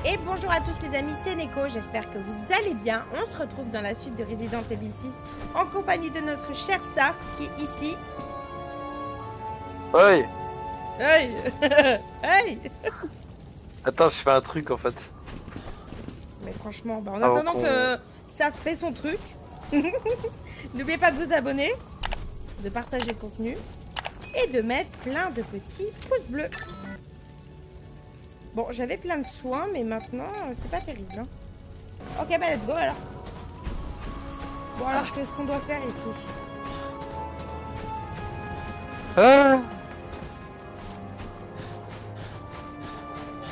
Et bonjour à tous les amis, c'est Neko, j'espère que vous allez bien. On se retrouve dans la suite de Resident Evil 6 en compagnie de notre cher Sark qui est ici. Hey. Hey. Hey. Attends, je fais un truc en fait. Mais franchement, en attendant que ça fait son truc, n'oubliez pas de vous abonner, de partager le contenu et de mettre plein de petits pouces bleus. Bon, j'avais plein de soins, mais maintenant, c'est pas terrible. Hein. Ok, bah let's go alors. Bon, alors, qu'est-ce qu'on doit faire ici?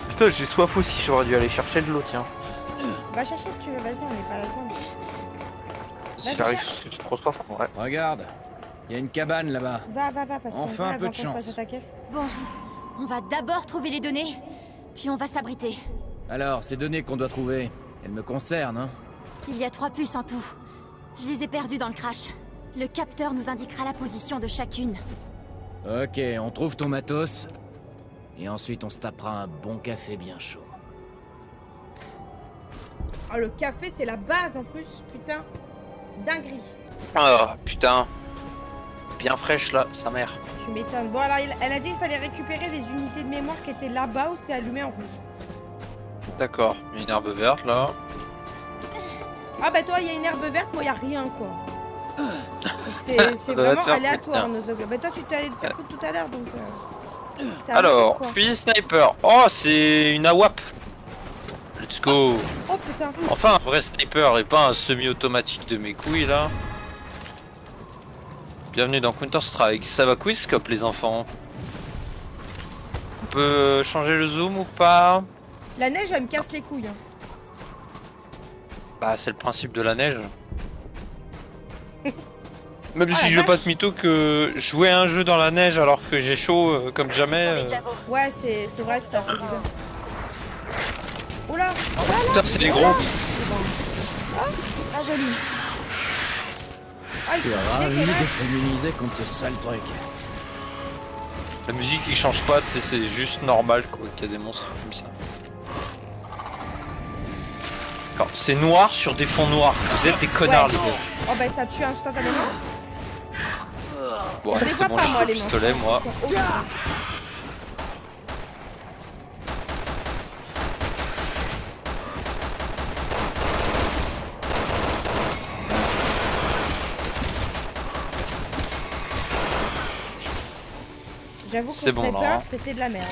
Putain, j'ai soif aussi, j'aurais dû aller chercher de l'eau, tiens. Va chercher si tu veux, vas-y, on n'est pas à la seconde. Si j'arrive parce que j'ai trop soif, ouais. Regarde, il y a une cabane là-bas. Va, parce qu'on enfin un peu de chance. Bon, on va d'abord trouver les données, puis on va s'abriter. Alors, ces données qu'on doit trouver, elles me concernent, hein? Il y a 3 puces en tout. Je les ai perdues dans le crash. Le capteur nous indiquera la position de chacune. Ok, on trouve ton matos. Et ensuite, on se tapera un bon café bien chaud. Oh, le café, c'est la base en plus, putain. Dinguerie. Oh, putain. Bien fraîche là, sa mère. Tu m'étonnes. Bon, alors, elle a dit qu'il fallait récupérer les unités de mémoire qui étaient là-bas où c'est allumé en rouge. D'accord, il y a une herbe verte là. Ah bah toi, il y a une herbe verte, moi, il n'y a rien, quoi. C'est vraiment aléatoire, nos objets. Bah toi, tu t'es allé te faire coup tout à l'heure, donc... Alors, fusil sniper. Oh, c'est une AWAP. Let's go. Oh putain. Enfin, un vrai sniper et pas un semi-automatique de mes couilles là. Bienvenue dans Counter-Strike. Ça va quickscope les enfants. On peut changer le zoom ou pas? La neige, elle me casse les couilles. Hein. Bah, c'est le principe de la neige. Même si je veux pas te mytho que jouer à un jeu dans la neige alors que j'ai chaud comme jamais. Ouais, c'est vrai que ça fait du bien. Oula. Putain, c'est les gros. Pas joli. Ah, Je suis ravi d'être immunisé contre ce sale truc. La musique il change pas, c'est juste normal quoi qu'il y a des monstres comme ça. C'est noir sur des fonds noirs, vous êtes des connards les gars. Oh bah ça tue instantanément. Bon, c'est bon, j'ai le pistolet moi. J'avoue que sniper, c'était de la merde.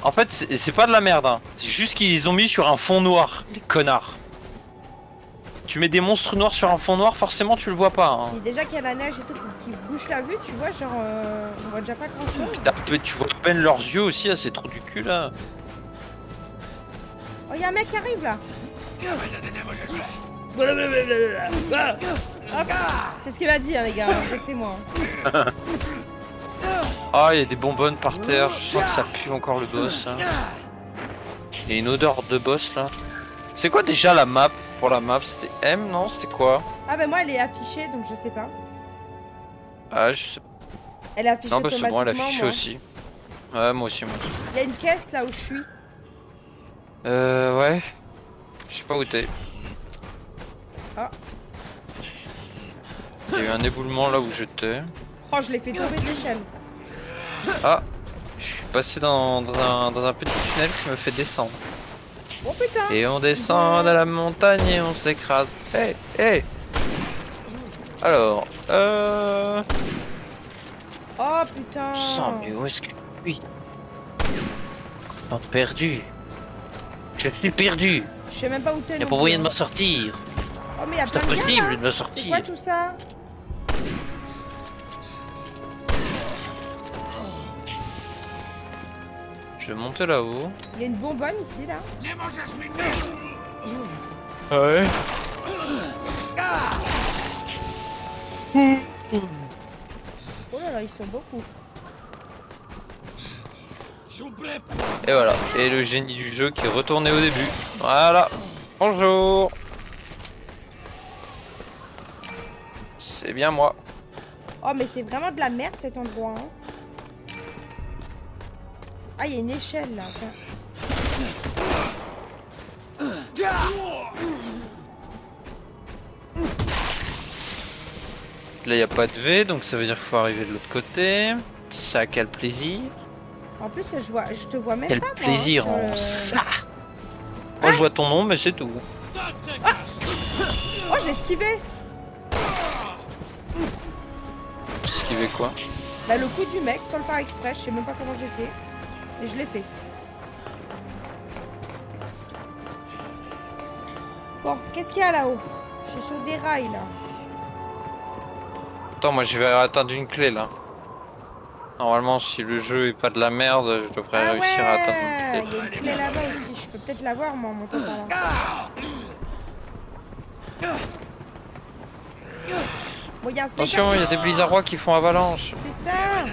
En fait, c'est pas de la merde, hein. C'est juste qu'ils ont mis sur un fond noir, les connards. Tu mets des monstres noirs sur un fond noir, forcément tu le vois pas. Hein. Et déjà qu'il y a la neige et tout qui bouche la vue, tu vois, genre, on voit déjà pas grand chose. Putain, tu vois à peine leurs yeux aussi, c'est trop du cul là. Oh, il y a un mec qui arrive là. C'est ce qu'il m'a dit, hein, les gars, respectez-moi. Ah, il y a des bonbonnes par terre, je sens que ça pue encore le boss. Hein. Il y a une odeur de boss là. C'est quoi déjà la map? Pour la map, c'était M, non? C'était quoi? Ah bah moi elle est affichée donc je sais pas. Ah, je sais pas. Elle est affichée automatiquement. Non, bah c'est bon, elle est affichée aussi. Ouais, moi aussi, moi aussi. Il y a une caisse là où je suis. Ouais. Je sais pas où t'es. Ah. Il y a eu un éboulement là où j'étais. Oh, je l'ai fait tomber de l'échelle. Ah, je suis passé dans un petit tunnel qui me fait descendre. Oh putain. Et on descend de la montagne et on s'écrase. Hey, hey. Alors, Oh putain. Sang, mais où est-ce que je suis? Oh, perdu. Je suis perdu. Je sais même pas où t'es. Y'a pas moyen de m'en sortir. Oh mais y'a c'est plein de impossible gars, de me sortir. C'est quoi tout ça? Je vais monter là-haut. Il y a une bonbonne ici là. Ouais. Oh là là, ils sont beaucoup. Et voilà. Et le génie du jeu qui est retourné au début. Voilà. Bonjour. C'est bien moi. Oh mais c'est vraiment de la merde cet endroit. Hein. Ah, il y a une échelle là. Là, il n'y a pas de V, donc ça veut dire qu'il faut arriver de l'autre côté. Ça, quel plaisir. En plus, je te vois même Quel pas. Moi, plaisir hein, en sur le- ça. Moi, je vois ton nom, mais c'est tout. Oh, j'ai esquivé. Esquiver quoi? Bah, le coup du mec, sans le faire exprès, je sais même pas comment j'ai fait. Et je l'ai fait. Bon, qu'est-ce qu'il y a là-haut? Je suis sur des rails là. Attends, moi, je vais atteindre une clé là. Normalement, si le jeu est pas de la merde, je devrais Ah réussir à atteindre ouais, une il clé. y a une clé là-bas aussi. Je peux peut-être l'avoir moi en montant par là. Bon, il y a un sniper. Attention, il y a des blizzards qui font avalanche. Putain.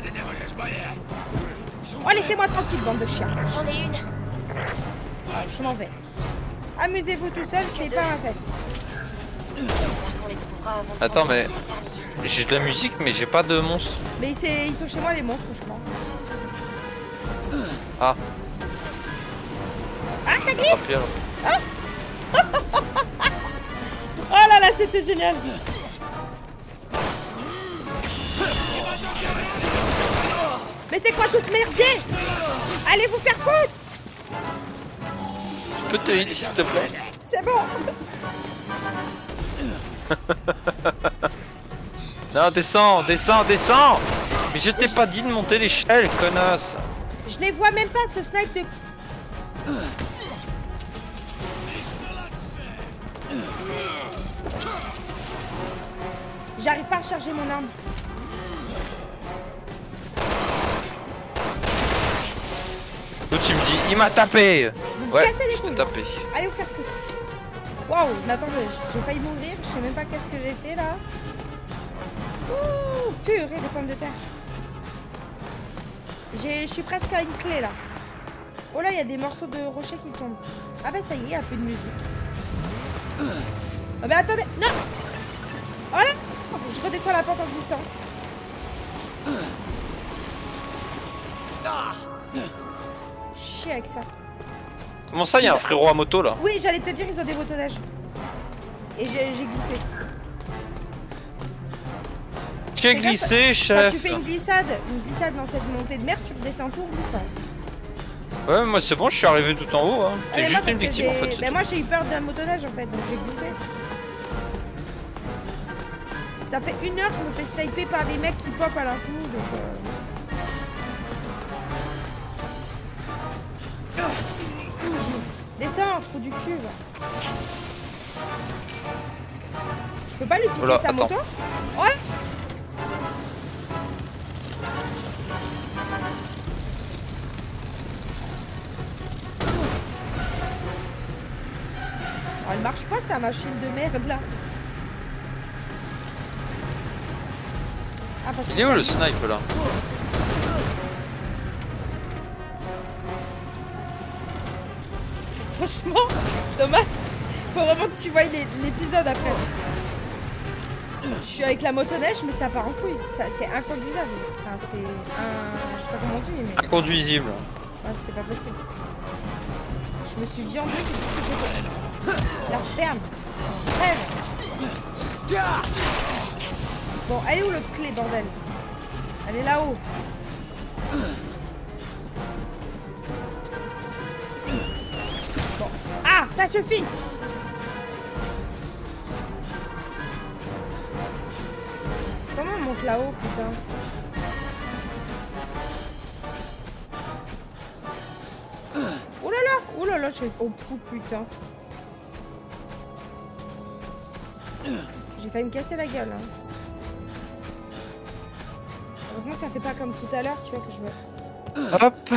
Oh, laissez-moi tranquille, bande de chiens. J'en ai une. Je m'en vais. Amusez-vous tout seul, c'est pas ma fête. J'espère qu'on les trouvera avant que Attends, ton mais- tour soit terminé. J'ai de la musique, mais j'ai pas de monstre. Mais ils sont chez moi les monstres, je crois. Ah. Ah, ça glisse. Tant pis, alors. Oh là là, c'était génial. Mais c'est quoi toute merdier? Allez vous faire foutre. Je peux te heal, s'il te plaît? C'est bon. Non, descends, descends, descends! Mais je t'ai pas dit de monter l'échelle, connasse! Je les vois même pas, ce snipe de... J'arrive pas à recharger mon arme. L'autre, il me dit, il m'a tapé! Vous me Ouais, cassez les je t'ai couilles. tapé. Allez vous faire foutre. Waouh, mais attendez, j'ai failli mourir, je sais même pas qu'est-ce que j'ai fait là. Ouh, purée de pommes de terre. Je suis presque à une clé là. Oh là, il y a des morceaux de rocher qui tombent. Ah bah ça y est, il y a un peu de musique. Ah bah attendez, non. Voilà, je redescends la pente en glissant. Chier avec ça. Comment ça, il y a un frérot à moto là? Oui, j'allais te dire, ils ont des motoneiges. Et j'ai glissé. J'ai Fais gaffe, glissé, Quand chef! tu fais une glissade dans cette montée de mer, tu redescends tout en glissant. Ouais, moi c'est bon, je suis arrivé tout en haut. Hein. Ah, T'es mais moi, juste parce une que victime en fait. Ben moi j'ai eu peur d'un motoneige en fait, donc j'ai glissé. Ça fait 1 heure que je me fais sniper par des mecs qui pop à l'infini, donc Descends, trou du cul. Va. Je peux pas lui piquer Voilà, sa attends. moto? Ouais. Oh, elle marche pas sa machine de merde là. Ah, parce Il que est où ça- le snipe là? Franchement, Thomas, faut vraiment que tu voies l'épisode après. Je suis avec la motoneige, mais ça part en couille. C'est inconduisable. Enfin, c'est un... Je sais pas comment on dit, mais... Inconduisible. Ouais, c'est pas possible. Je me suis viandée, c'est tout ce que j'ai fait. La ferme. Crève. Bon, elle est où l'autre clé, bordel? Elle est là-haut. Bon. Ah, ça suffit. Comment on monte là-haut, putain? Oh là là, j'ai... Oh putain. J'ai failli me casser la gueule, hein. Heureusement que ça fait pas comme tout à l'heure, tu vois, que je me... Hop.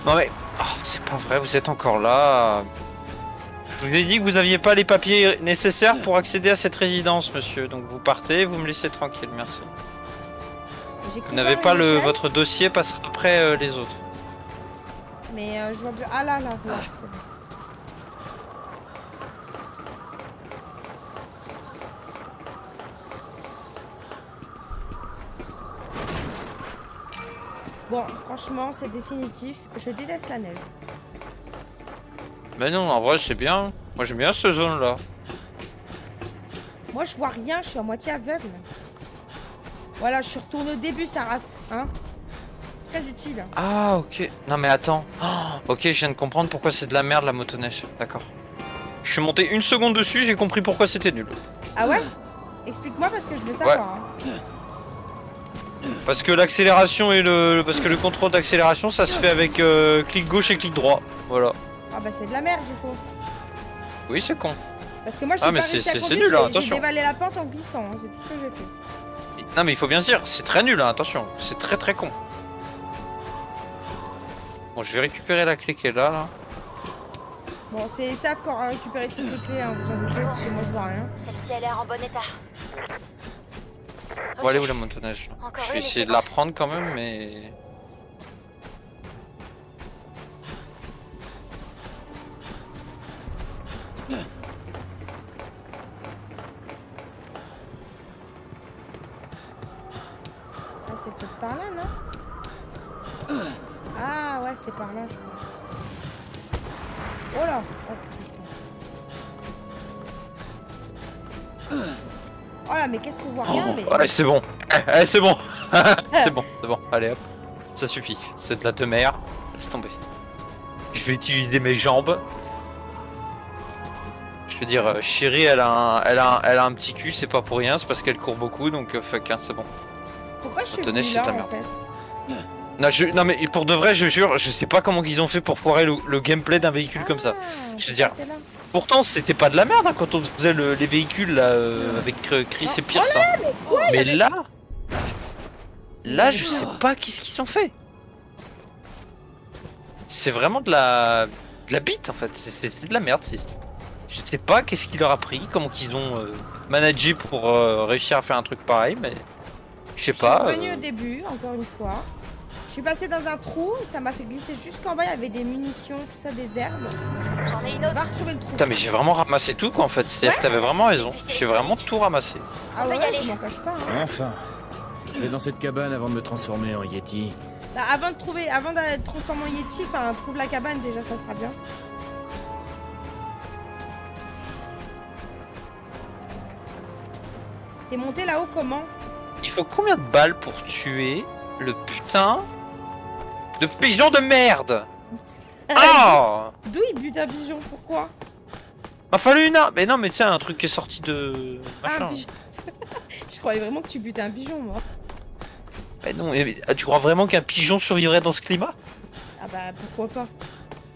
Non mais... Oh, c'est pas vrai, vous êtes encore là. Je vous ai dit que vous aviez pas les papiers nécessaires pour accéder à cette résidence, monsieur. Donc vous partez, vous me laissez tranquille, merci. J'ai cru Vous n'avez voir pas une le... échelle, Votre dossier passera après les autres. Mais je vois plus... Ah là, là, ouais, c'est bon. Bon, franchement, c'est définitif. Je déteste la neige. Mais non, en vrai c'est bien. Moi j'aime bien cette zone là. Moi, je vois rien, je suis à moitié aveugle. Voilà, je suis retournée au début, sa race. Hein, très utile. Ah, ok. Non, mais attends. Oh, ok, je viens de comprendre pourquoi c'est de la merde la motoneige. D'accord. Je suis monté une seconde dessus, j'ai compris pourquoi c'était nul. Ah ouais? Explique-moi parce que je veux savoir. Hein. Parce que l'accélération et parce que le contrôle d'accélération, ça se fait avec clic gauche et clic droit. Voilà. Ah bah c'est de la merde du coup. Oui, c'est con. Parce que moi, je Ah, suis mais pas réussi à c'est conduire, nul, hein, j'ai attention. dévalé la porte en glissant, hein, c'est tout ce que j'ai fait. Non, mais il faut bien se dire, c'est très nul, hein, attention. C'est très très con. Bon, je vais récupérer la clé qui est là. Bon, c'est Saf qui aura récupéré toutes les clés, hein, vous en doutez, parce que moi je vois rien. Celle-ci a l'air en bon état. Bon, allez où la motoneige là? Encore Je vais une, essayer c'est de la prendre quand même, mais... Ah, c'est peut-être par là, non? Ah ouais, c'est par là, je pense. Oh là! Oh putain. Oh là, mais qu'est-ce qu'on voit rien, mais... Ouais, c'est bon. C'est bon. C'est bon. Allez hop. Ça suffit. C'est de la temer. Laisse tomber. Je vais utiliser mes jambes. Je veux dire, Chérie, elle a un petit cul, c'est pas pour rien, c'est parce qu'elle court beaucoup, donc fuck, hein, c'est bon. Pourquoi je suis Tenez, venue c'est là, de la en merde. fait? Non, mais pour de vrai, je jure, je sais pas comment ils ont fait pour foirer le gameplay d'un véhicule comme ça. Je veux dire, Là. pourtant c'était pas de la merde hein, quand on faisait les véhicules là, avec Chris et Pierce. Hein. Mais là, je sais pas qu'est-ce qu'ils ont fait. C'est vraiment de la bite en fait, c'est de la merde. Je sais pas qu'est-ce qu'il leur a pris, comment qu'ils ont managé pour réussir à faire un truc pareil, mais je sais pas. Je suis venue au début, encore une fois. Je suis passée dans un trou, ça m'a fait glisser jusqu'en bas, il y avait des munitions, tout ça, des herbes. J'en ai une On autre. va retrouver le trou. Putain, mais j'ai vraiment ramassé tout quoi en fait, c'est-à-dire que t'avais vraiment raison, j'ai vraiment tout ramassé. Ah on peut y ouais, aller. je m'en cache pas. Hein. Enfin. Je vais dans cette cabane avant de me transformer en Yeti. Bah, avant d'être transformé en Yeti, enfin, trouve la cabane déjà, ça sera bien. T'es monté là-haut comment? Il faut combien de balles pour tuer le putain de pigeon de merde? Ah, D'où il bute un pigeon? Pourquoi? m'a fallu une arme. Mais non, mais tiens, un truc qui est sorti de Ah, un machin. pigeon. Je croyais vraiment que tu butais un pigeon, moi. Mais non, tu crois vraiment qu'un pigeon survivrait dans ce climat? Ah bah, pourquoi pas?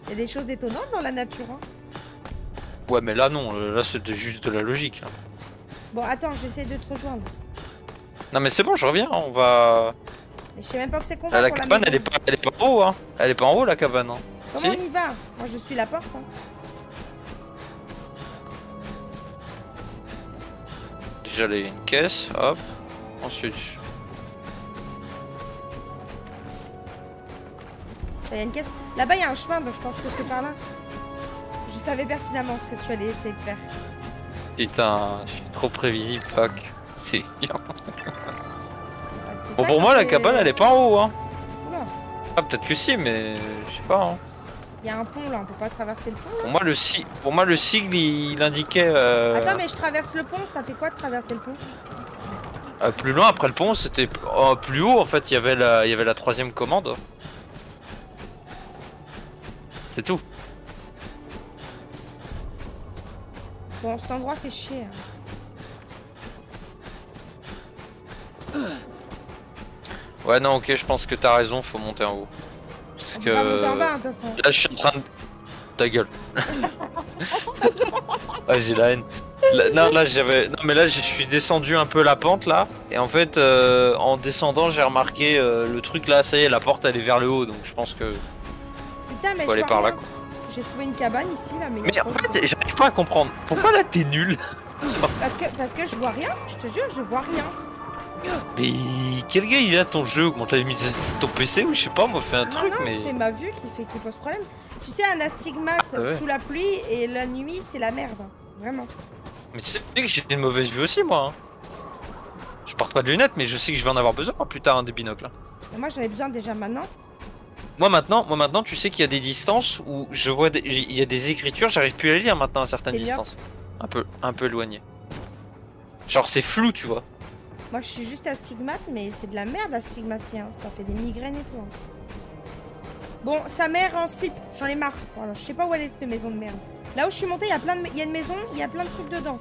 Il y a des choses étonnantes dans la nature, hein. Ouais, mais là non, là c'est juste de la logique. Là. Bon, attends, j'essaie de te rejoindre. Non mais c'est bon, je reviens, on va... Mais je sais même pas que c'est qu'on va La pour cabane, maison. elle est pas en haut, hein. Elle est pas en haut, la cabane. Hein. Comment Si. on y va? Moi, je suis la porte, hein. Déjà, il y a une caisse, hop. Ensuite... Il y a une caisse. Là-bas, il y a un chemin, donc je pense que c'est par là. Je savais pertinemment ce que tu allais essayer de faire. Putain, je suis trop prévisible, fuck. C'est chiant. C'est Bon, ça pour qui moi, la fait- cabane, elle est pas en haut, hein. Oula, Ah, peut-être que si, mais je sais pas, hein. il y a un pont là, on peut pas traverser le pont là. Pour moi, le sigle, il indiquait... Attends, mais je traverse le pont, ça fait quoi de traverser le pont? plus loin, après le pont, c'était... plus haut, en fait, il y avait la troisième commande. C'est tout. Bon, cet endroit fait chier. Hein. Ouais, non, ok, je pense que t'as raison, faut monter en haut. Parce On que... peut pas monter en bas, hein, de toute façon. Là, je suis en train de... Ta gueule. Ouais, j'ai la haine. Non, là, non, mais là, je suis descendu un peu la pente, là. Et en fait, en descendant, j'ai remarqué le truc, là, ça y est, la porte, elle est vers le haut. Donc, je pense que... Putain, mais Faut je aller vois par là, rien. quoi. J'ai trouvé une cabane ici, là, mais... il y Mais a en trop de- fait, j'arrive pas à comprendre. Pourquoi là, t'es nul? Parce que je vois rien, je te jure, je vois rien. Mais quel gars il a ton jeu? Comment t'as mis ton PC ou je sais pas, moi fais un truc non, mais... c'est ma vue qui pose problème. Tu sais, un astigmate Ah ouais. sous la pluie et la nuit, c'est la merde. Vraiment. Mais tu sais que j'ai une mauvaise vue aussi moi. Hein. Je porte pas de lunettes mais je sais que je vais en avoir besoin plus tard, hein, des binocles. Hein. Et moi, j'en ai besoin déjà maintenant. Moi maintenant, tu sais qu'il y a des distances où je vois il y a des écritures, j'arrive plus à les lire maintenant à certaines C'est bien. distances. Un peu éloignées. Genre c'est flou, tu vois. Moi je suis juste astigmate, mais c'est de la merde l'astigmatie, hein. Ça fait des migraines et tout. Hein. Bon, sa mère en slip, j'en ai marre. Voilà, je sais pas où elle est cette maison de merde. Là où je suis montée, il y a plein de... il y a une maison, il y a plein de trucs dedans.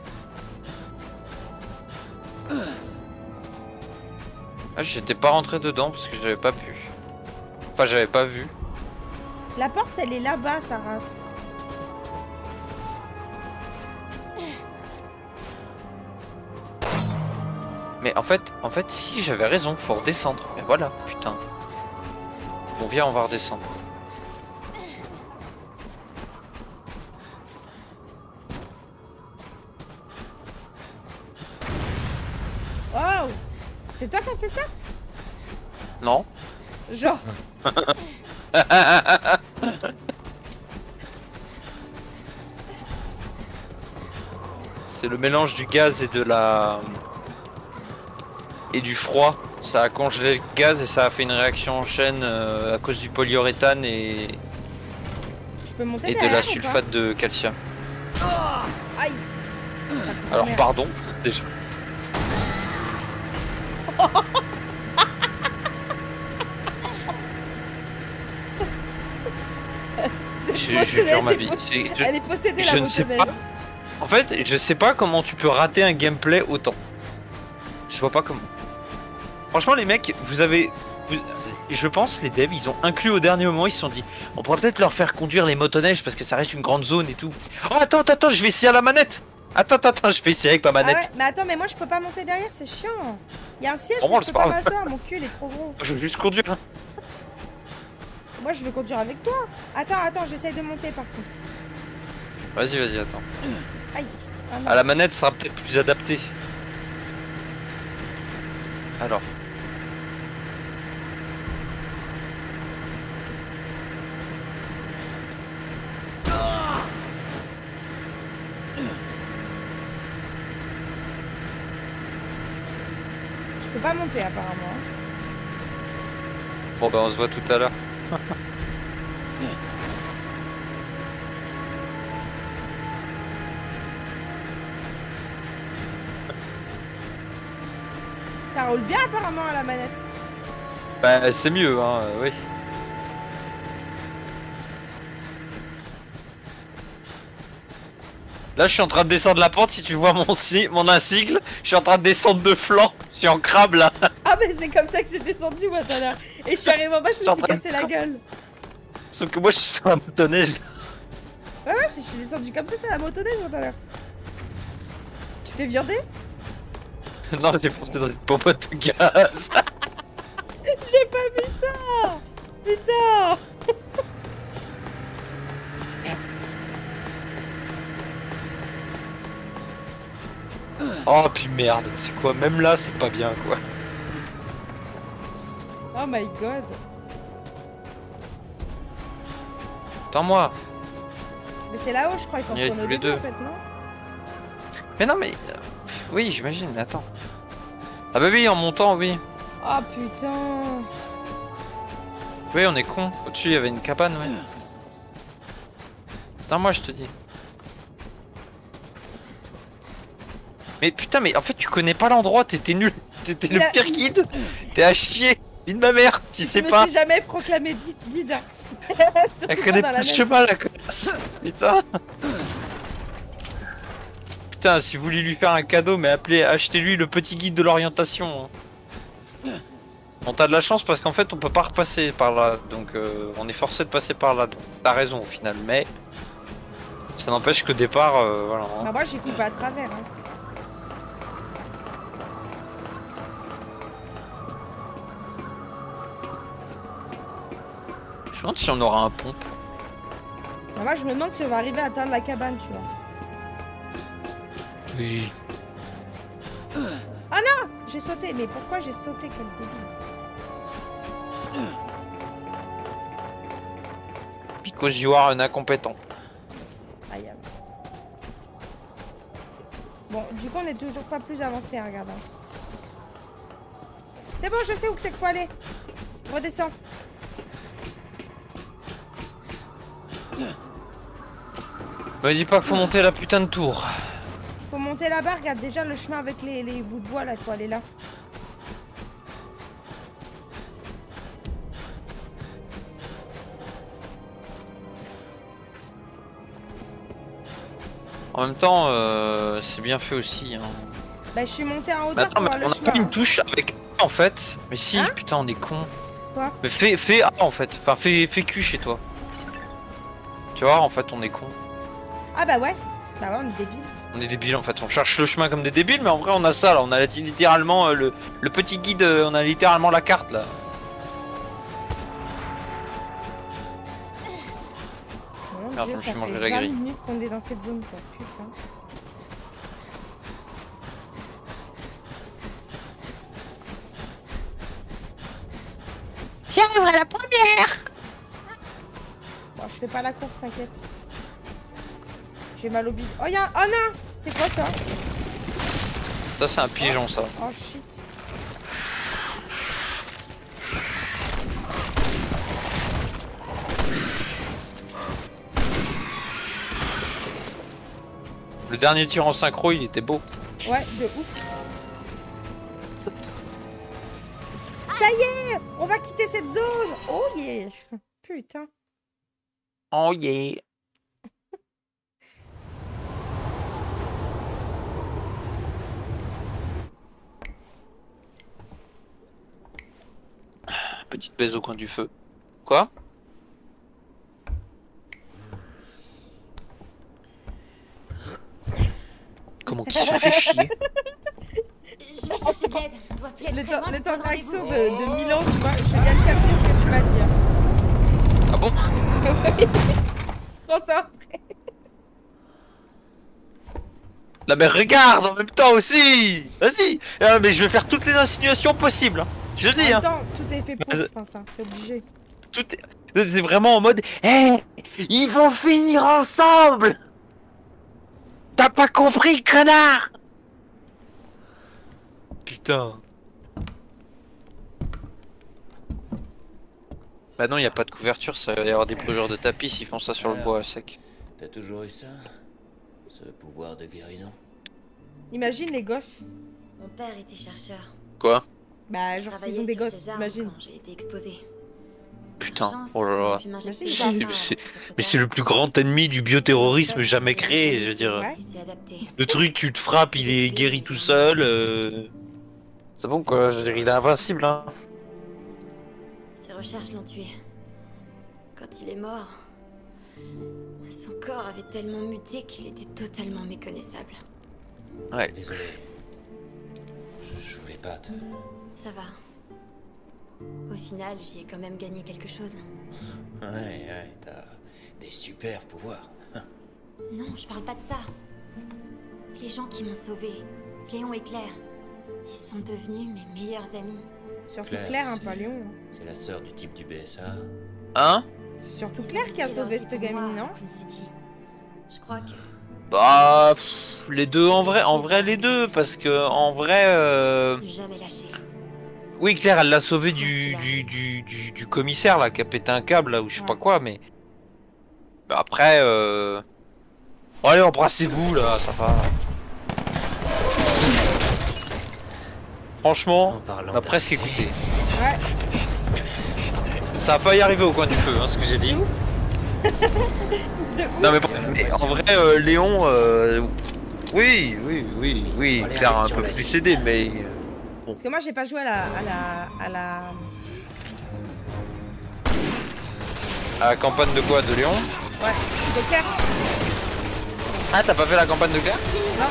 Ah, j'étais pas rentré dedans parce que j'avais pas pu. Enfin, j'avais pas vu. La porte, elle est là-bas, sa race. Mais en fait, si j'avais raison, faut redescendre. Mais voilà, putain. Bon, viens, on va redescendre. Oh! C'est toi qui as fait ça? Non. Genre. C'est le mélange du gaz et de la... et du froid. Ça a congelé le gaz et ça a fait une réaction en chaîne à cause du polyuréthane et Je peux monter de derrière la ou sulfate de calcium. pas? Aïe! Alors Merde. pardon, déjà. Je jure ma vie. Elle est possédée, je la ne sais motoneige. pas. En fait, je sais pas comment tu peux rater un gameplay autant. Je vois pas comment. Franchement, les mecs, je pense les devs, ils ont inclus au dernier moment, ils se sont dit, on pourrait peut-être leur faire conduire les motoneiges parce que ça reste une grande zone et tout. Oh attends, je vais essayer à la manette. Attends, je vais essayer avec ma Ah manette. ouais, mais attends, mais moi je peux pas monter derrière, c'est chiant. Il y a un siège, Vraiment, mais je c'est peux pas pas grave. m'asseoir, mon cul il est trop gros. Je vais juste conduire. Moi je veux conduire avec toi. Attends, j'essaye de monter par contre. Vas-y, attends. Aïe. Ah, non. À la manette sera peut-être plus adapté. Alors. Je peux pas monter apparemment. Bon bah on se voit tout à l'heure. Ça roule bien apparemment à la manette. Bah c'est mieux, hein, oui. Là je suis en train de descendre la pente, si tu vois mon insigle, je suis en train de descendre de flanc, je suis en crabe là. Ah mais c'est comme ça que j'ai descendu moi tout à l'heure. Et je suis arrivé en bas, je me suis cassé la gueule. Sauf que moi je suis sur un motoneige. Ouais, je suis descendu comme ça, c'est la motoneige tout à l'heure. Tu t'es viandé? Non, j'ai foncé dans une popote de gaz. J'ai pas vu ça. Putain. Oh puis merde, c'est quoi, même là c'est pas bien quoi. Oh my god. Attends-moi. Mais c'est là-haut je crois, il faut Il y a retourner au tous les début deux. en fait, non? Mais non mais... oui j'imagine, mais attends. Ah bah oui, en montant, oui. Oh putain. Oui, on est con. Au-dessus, il y avait une cabane, oui. Attends, moi, je te dis. Mais putain, mais en fait, tu connais pas l'endroit, t'étais nul. T'étais le pire guide. T'es à chier. Vie de ma mère, tu sais Je me pas. suis jamais proclamé guide. Elle connaît pas le chemin, la connasse. Putain. Putain, si vous voulez lui faire un cadeau, mais achetez-lui le petit guide de l'orientation. Bon, t'as de la chance parce qu'en fait, on peut pas repasser par là. Donc, on est forcé de passer par là. Donc, t'as raison au final, mais ça n'empêche qu'au départ, voilà. Bah moi j'ai coupé à travers. Hein. Je me demande si on aura un pompe. Bah moi je me demande si on va arriver à atteindre la cabane, tu vois. Oui. Ah non, j'ai sauté. Mais pourquoi j'ai sauté, quel débile. Because you are un incompétent. Yes, I am. Bon, du coup on est toujours pas plus avancé, hein, regarde. C'est bon, je sais où que c'est qu'il faut aller. Redescends. Me dis pas qu'il faut monter la putain de tour. Faut monter monter là-bas, regarde déjà le chemin avec les bouts de bois là, il faut aller là. En même temps, c'est bien fait aussi. Hein. Bah je suis monté en hauteur Mais attends, pour voir mais le on a chemin. pas une touche avec A en fait. Mais si, Hein putain, on est con. Quoi? Mais fais A en fait. Enfin, fais Q chez toi. Tu vois, en fait, on est con. Ah bah ouais. Bah ouais, on est débile. On est débiles en fait. On cherche le chemin comme des débiles, mais en vrai, on a ça là. On a littéralement le petit guide. On a littéralement la carte là. Mon Merde, Dieu, je me ça suis mangé fait la 20 grille. minutes qu'on est dans cette zone quoi. Putain. J'y arriverai la première. Bon, je fais pas la course, t'inquiète. J'ai mal au bide. Oh, y'a... Oh non! C'est quoi ça? Ça, c'est un pigeon ça. Oh shit. Le dernier tir en synchro, il était beau. Ouais, de ouf. Ça y est! On va quitter cette zone! Oh yeah! Putain. Oh yeah. Petite baise au coin du feu. Quoi? Comment qu'il se fait chier? Je vais chercher de l'aide. On doit plus être très loin Le du temps point de de réaction rendez-vous. de 1000 ans, tu vois. Je viens de capter ce que tu m'as dit. Hein. Ah bon? Trop tard. Non mais regarde en même temps aussi. Vas-y. Mais je vais faire toutes les insinuations possibles. Hein. Je le En dis. même Hein. temps, tout est fait pour, je pense. Hein. C'est obligé. Tout est... C'est vraiment en mode. Ils vont finir ensemble. T'as pas compris, connard? Putain. Bah non, y a pas de couverture, ça va y avoir des brûlures de tapis s'ils font ça sur le bois à sec. T'as toujours eu ça? Ce pouvoir de guérison? Imagine les gosses. Mon père était chercheur. Quoi? Bah, Je genre, travaillais s'ils ont des sur gosses, ces armes imagine. quand j'ai été exposée. Putain, Chance, oh là ils ont là. pu m'injecter Mais des armes c'est- pour se Mais c'est le plus grand ennemi du bioterrorisme jamais créé, je veux dire. Ouais. Il s'est adapté. Le truc, tu te frappes, il est guéri tout seul. C'est bon quoi, je veux dire, il est invincible hein. Ses recherches l'ont tué. Quand il est mort, son corps avait tellement muté qu'il était totalement méconnaissable. Ouais. Désolé. Je voulais pas te... Ça va. Au final, j'y ai quand même gagné quelque chose. Ouais, t'as des super pouvoirs. Non, je parle pas de ça. Les gens qui m'ont sauvé, Léon et Claire, ils sont devenus mes meilleurs amis. Surtout Claire, hein, pas Léon. C'est la sœur du type du BSA. Hein? C'est surtout Ils ont Claire qui a risqué leur sauvé vie cette pour gamine, moi à non? Raccoon City. Je crois que... Bah les deux en vrai les deux parce que en vrai Ne jamais lâcher. oui Claire elle l'a sauvé du commissaire là qui a pété un câble là ou je sais pas quoi mais bah, après bon, allez embrassez-vous là ça va. Franchement on a presque écouté. Ouais. Ça a failli arriver au coin du feu hein, ce que j'ai dit. De ouf. Non mais en vrai Léon oui Claire a un peu plus cédé mais Parce que moi, j'ai pas joué à la campagne de quoi? De Léon? Ouais, de Claire. Ah t'as pas fait la campagne de Claire? Non.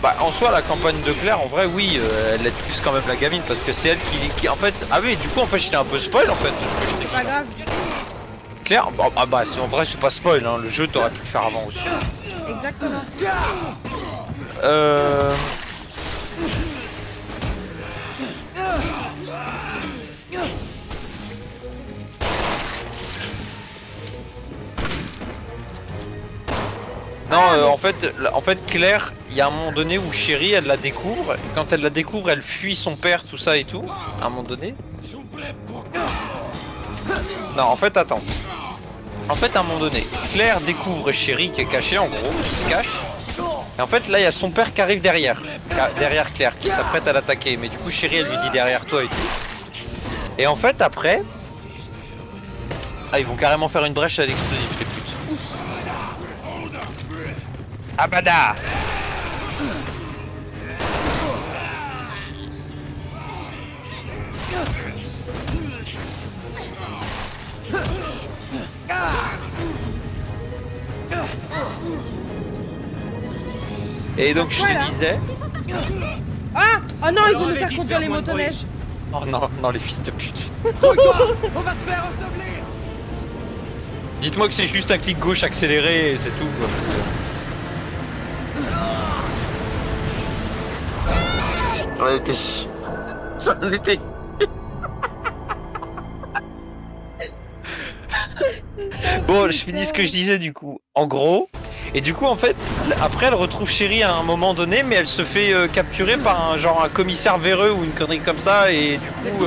Bah en soi la campagne de Claire en vrai oui elle aide plus quand même la gamine parce que c'est elle qui en fait ah oui du coup en fait j'étais un peu spoil en fait. C'est pas grave. Claire bah en vrai c'est pas spoil hein, le jeu t'aurais pu le faire avant aussi. Exactement. Non en fait Claire il y a un moment donné où Chérie elle la découvre et quand elle la découvre elle fuit son père tout ça et tout à un moment donné. Non en fait attends. En fait à un moment donné Claire découvre Chérie qui est cachée en gros qui se cache. Et en fait, là, il y a son père qui arrive derrière. Derrière Claire, qui s'apprête à l'attaquer. Mais du coup, Chérie, elle lui dit derrière toi et tout. Et en fait, après... Ah, ils vont carrément faire une brèche à l'explosif, les putes. Abada! Et donc je te disais... Ah! Oh non, ils vont nous faire conduire les motoneiges. Oh non, non, les fils de pute. On va te faire ensevelir. Dites-moi que c'est juste un clic gauche accéléré et c'est tout quoi. J'en étais sûr. J'en étais sûr. Bon, je finis ce que je disais du coup. En gros, et du coup en fait, après elle retrouve Chérie à un moment donné, mais elle se fait capturer par un commissaire véreux ou une connerie comme ça, et du coup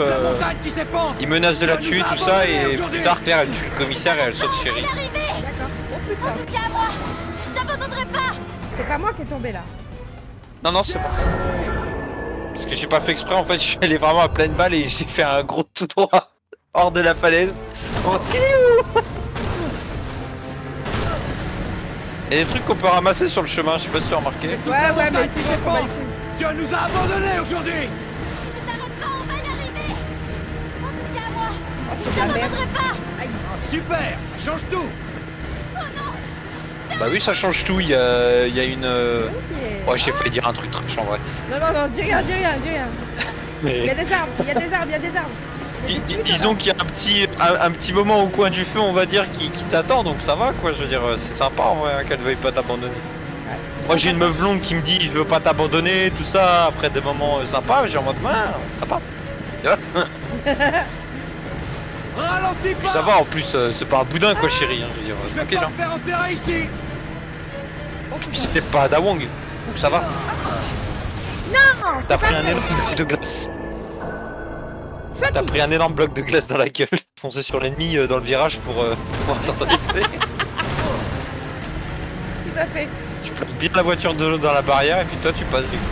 il menace de la tuer tout ça, et plus tard Claire elle tue le commissaire et elle sauve Chérie. D'accord. Oh putain. Compte à moi. Je t'abandonnerai pas. C'est pas moi qui est tombé là. Non non c'est bon. Parce que j'ai pas fait exprès en fait, je suis allé vraiment à pleine balle et j'ai fait un gros tout droit hors de la falaise. Il y a des trucs qu'on peut ramasser sur le chemin, je sais pas si tu as remarqué. Ouais, mais c'est juste qu'on va le cul. Tu nous as abandonnés aujourd'hui. Si tu t'arrêtes pas, on va y arriver. Compte à moi. Oh, Je c'est de la merde. t'abandonnerai pas. Ah, super, ça change tout. Bah oui ça change tout, il y a une... Ok. Ouais j'ai failli dire un truc trash en vrai. Non, dis rien. Il y a Mais... des arbres. Disons qu'il y a un petit moment au coin du feu on va dire qui t'attend, donc ça va quoi, je veux dire c'est sympa en vrai qu'elle veuille pas t'abandonner. Moi j'ai une meuf blonde qui me dit je veux pas t'abandonner, tout ça, après des moments sympas, j'ai en mode sympa. Ralentis Puis pas. ça va en plus, c'est pas un boudin quoi Chérie, hein, je veux dire, Je vais tranquille pas hein. me faire enterrer ici. Puis c'était pas Dawang, donc ça va. Non, T'as pris un énorme bloc de glace. T'as pris un énorme bloc de glace dans la gueule. Foncer sur l'ennemi dans le virage pour pouvoir t'intéresser. Tout à fait. Tu plaques bien la voiture de l'eau dans la barrière et puis toi tu passes du coup.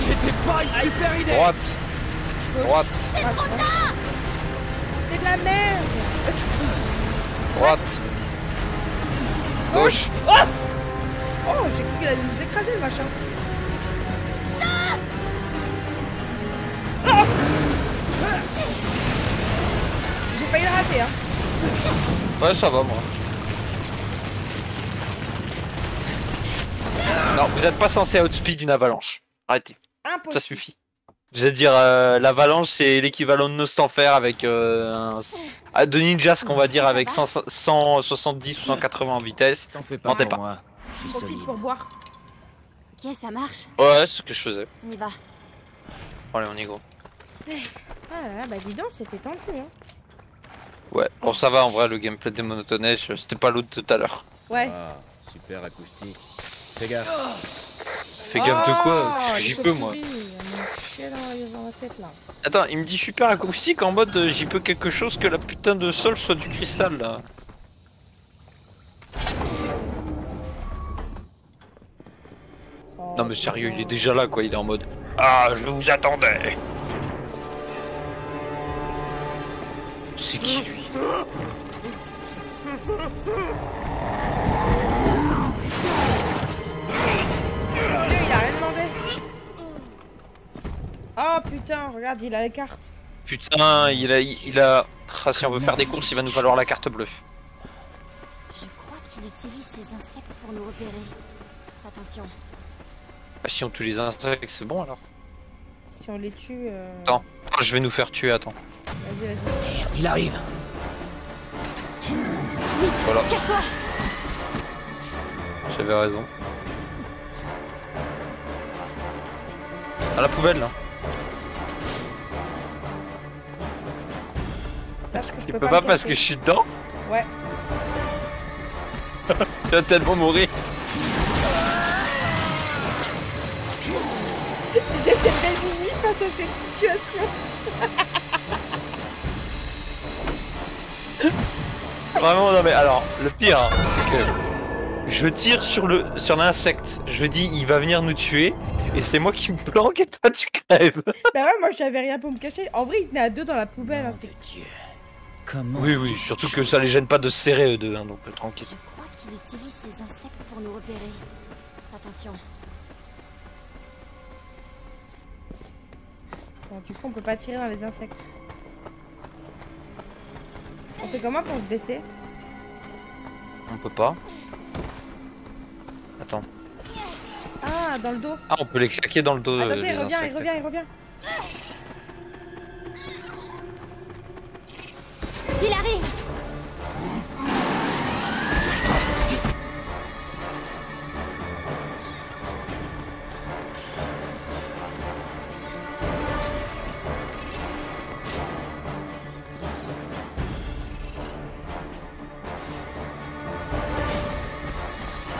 C'était pas une super idée. Droite. Gauche. Droite. C'est de la merde. Droite. Gauche. Oh, j'ai cru qu'il allait nous écraser le machin. Oh j'ai failli le rater hein. Ouais ça va moi. Non, vous n'êtes pas censé outspeed une avalanche. Arrêtez. Impossible. Ça suffit. Je vais dire, l'avalanche c'est l'équivalent de Nostanfer avec de Ninjas qu'on va dire avec 170 ou 180 en vitesse. T'en fais pas Mentez pour pas. moi. Je suis Profite solide. pour boire. Ok, ça marche. Ouais, c'est ce que je faisais. On y va. Allez, on y go. Ah là là, bah dis donc, c'était tendu hein. Ouais, bon ça va en vrai, le gameplay des monotoneiges, c'était pas l'autre tout à l'heure. Ouais. Ah, super acoustique. Fais gaffe. Fais gaffe de quoi? Oh, J'y les peux moi. chauves-souris, ils m'ont chié dans la tête là. Attends, il me dit super acoustique en mode j'y peux quelque chose que la putain de sol soit du cristal là. Oh, Non mais sérieux, putain. il est déjà là quoi, il est en mode ah je vous attendais. C'est qui lui? Dieu, il a rien demandé. Oh putain, regarde, il a les cartes. Putain, il a... Ah, si on veut faire des courses, il va nous falloir la carte bleue. Je crois qu'il utilise ces insectes pour nous repérer. Attention. Bah si on tue les insectes, c'est bon alors. Si on les tue... Attends, je vais nous faire tuer, attends. Vas-y. Il arrive. Voilà, Cache-toi. j'avais raison. À la poubelle là. Sache que je Tu peux peux pas pas me parce que cacher. je suis dedans. Ouais. Tu vas tellement mourir. J'étais démunie face à cette situation. Vraiment, non mais alors, le pire, hein, c'est que Je tire sur l'insecte. Je dis, il va venir nous tuer. Et c'est moi qui me planque et toi tu crèves. Bah ouais, moi j'avais rien pour me cacher. En vrai, il tenait à 2 dans la poubelle. Hein, Nom c'est... de Dieu. Comment Oui, oui, surtout que ça les gêne pas de se serrer eux deux, hein, donc tranquille. Je crois qu'il utilise ces insectes pour nous repérer. Attention. Bon, du coup, on peut pas tirer dans les insectes. On fait comment pour se baisser? On peut pas. Attends. Ah, dans le dos. Ah, on peut les claquer dans le dos. Attention, les il revient, insectes. il revient. Il arrive.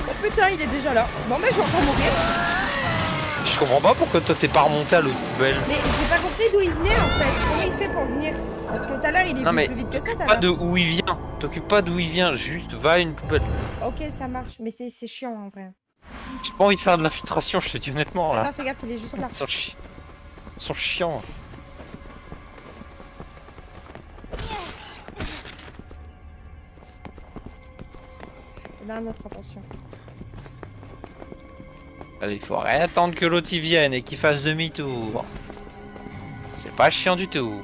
Oh putain, il est déjà là. Bon, mais je vais encore mourir. Je comprends pas pourquoi toi t'es pas remonté à l'autre poubelle. Mais j'ai pas compris d'où il venait en fait. Comment il fait pour venir? Parce que tout à l'heure, il est Non, venu mais plus vite que ça. tout à Pas l'heure. de où il vient. T'occupes pas d'où il vient. Juste va à une poubelle. Ok, ça marche. Mais c'est chiant en vrai. J'ai pas envie de faire de l'infiltration, je te dis honnêtement là. Attends, fais gaffe, il est juste là. Ils sont chiants. Là, notre attention. Allez, il faut attendre que l'autre y vienne et qu'il fasse demi-tour. C'est pas chiant du tout.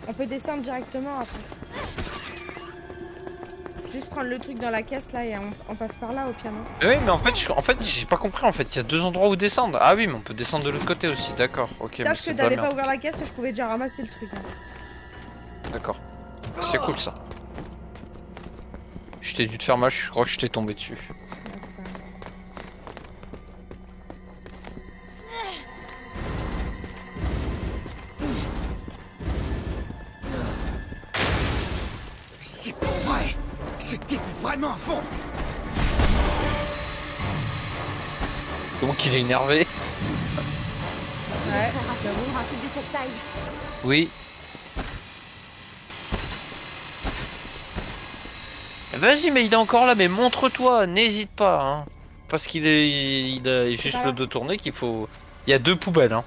On peut descendre directement après. Juste prendre le truc dans la caisse là et on passe par là au pire, non? Oui, mais en fait, j'ai pas compris. En fait, il y a deux endroits où descendre. Ah oui, mais on peut descendre de l'autre côté aussi. D'accord. Ok. mais Sache que c'est t'avais la pas merde. ouvert la caisse, je pouvais déjà ramasser le truc. Hein. D'accord. C'est cool ça. Je t'ai dû te faire mal. Je crois que je t'ai tombé dessus. Ouais, c'est pas grave. C'est pas vrai. Ce type est vraiment à fond. Donc il est énervé. Ouais. J'avoue, un truc de cette taille. Oui. Vas-y, mais il est encore là, mais montre-toi, n'hésite pas, hein. Parce qu'il est, il a juste pas le là. dos tourné qu'il faut... Il y a deux poubelles, hein.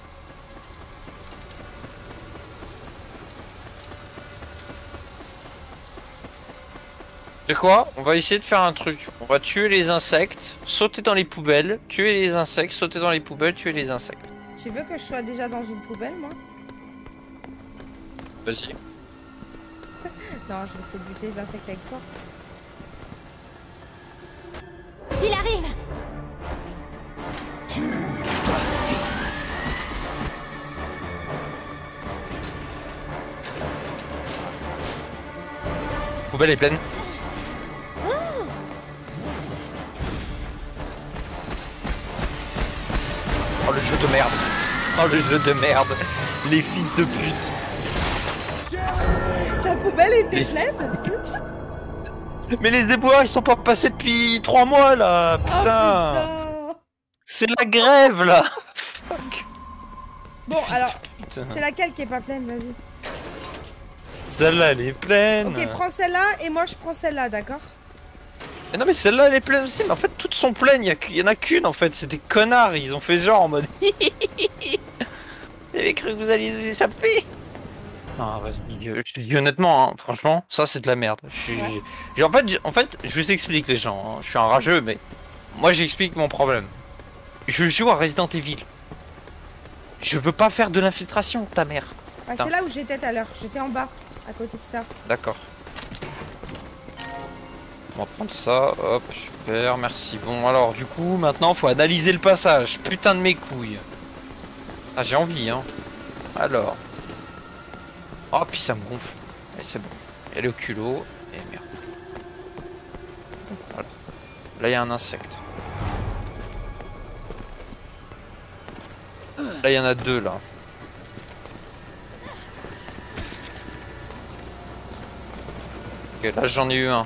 C'est quoi? On va essayer de faire un truc. On va tuer les insectes, sauter dans les poubelles, tuer les insectes, sauter dans les poubelles, tuer les insectes. Tu veux que je sois déjà dans une poubelle, moi? Vas-y. Non, je vais essayer de buter les insectes avec toi. Il arrive. Poubelle est pleine. Oh le jeu de merde. Oh le jeu de merde. Les fils de pute. Ta poubelle était Les- pleine? Mais les déboires ils sont pas passés depuis 3 mois là. Oh Putain. putain! C'est la grève là. Fuck. Bon, Fils alors, de putain. c'est laquelle qui est pas pleine? Vas-y. Celle-là elle est pleine. Ok, prends celle-là et moi je prends celle-là, d'accord? Mais non mais celle-là elle est pleine aussi. Mais en fait toutes sont pleines. Il y en a qu'une en fait. C'est des connards. Ils ont fait genre en mode. J'avais cru que vous alliez vous échapper. Non, vas-y, je te dis honnêtement, hein, franchement, ça c'est de la merde. En fait, je vous explique les gens, hein, je suis un rageux, mais moi j'explique mon problème. Je joue à Resident Evil. Je veux pas faire de l'infiltration, ta mère. Ah, Putain. c'est là où j'étais tout à l'heure. J'étais en bas, à côté de ça. D'accord. On va prendre ça, hop, super, merci. Bon, alors, du coup, maintenant, faut analyser le passage. Putain de mes couilles. Ah, j'ai envie, hein. Alors. Oh, puis ça me gonfle. Et c'est bon. Et le culot. Et merde. Voilà. Là, il y a un insecte. Là, il y en a deux, là. Ok, là, j'en ai eu un.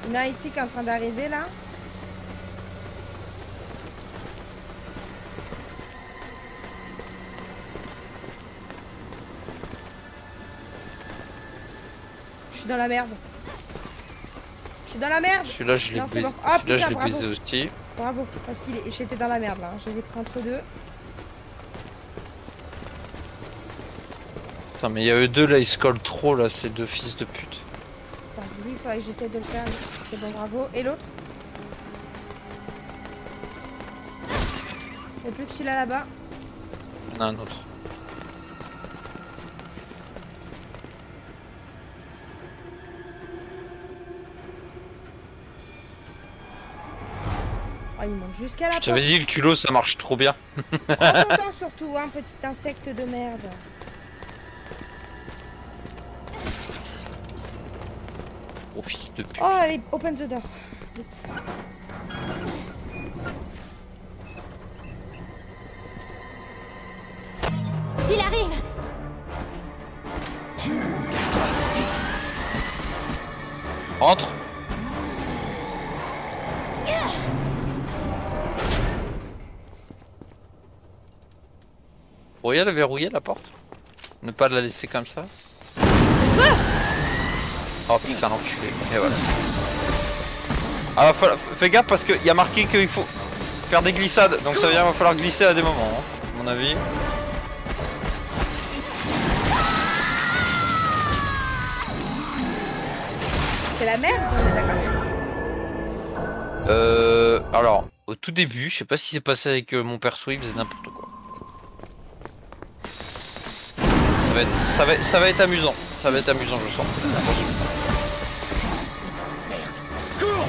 Il y en a ici qui est en train d'arriver là. suis dans la merde. Je suis dans la merde. Celui-là, je l'ai Non, c'est baisé. bon. Ah, Celui-là, je putain, l'ai bravo. baisé aussi. Bravo, parce que j'étais dans la merde là. Je les ai pris entre deux. Putain, mais il y a eux deux là, ils se collent trop là, ces deux fils de pute. Attends, lui, il faudrait que j'essaie de le faire. C'est bon, bravo. Et l'autre? Il n'y a plus que celui-là là-bas. Il y en a un autre. Oh, il monte jusqu'à la Je porte. t'avais dit, le culot, ça marche trop bien. Prends ton temps surtout, hein, petit insecte de merde. Oh, fils de pute. Oh, allez, open the door. Vite. Il arrive. Entre. Pourriez la verrouiller la porte? Ne pas la laisser comme ça? Oh putain l'enculé. Et voilà. Ah fais gaffe parce qu'il y a marqué qu'il faut faire des glissades. Donc ça veut dire qu'il va falloir glisser à des moments, hein, à mon avis. C'est la merde, on est d'accord? Alors, au tout début, je sais pas ce qui s'est passé avec mon perso, il faisait n'importe quoi. Ça va être amusant. Ça va être amusant, je sens. Attention. Cours!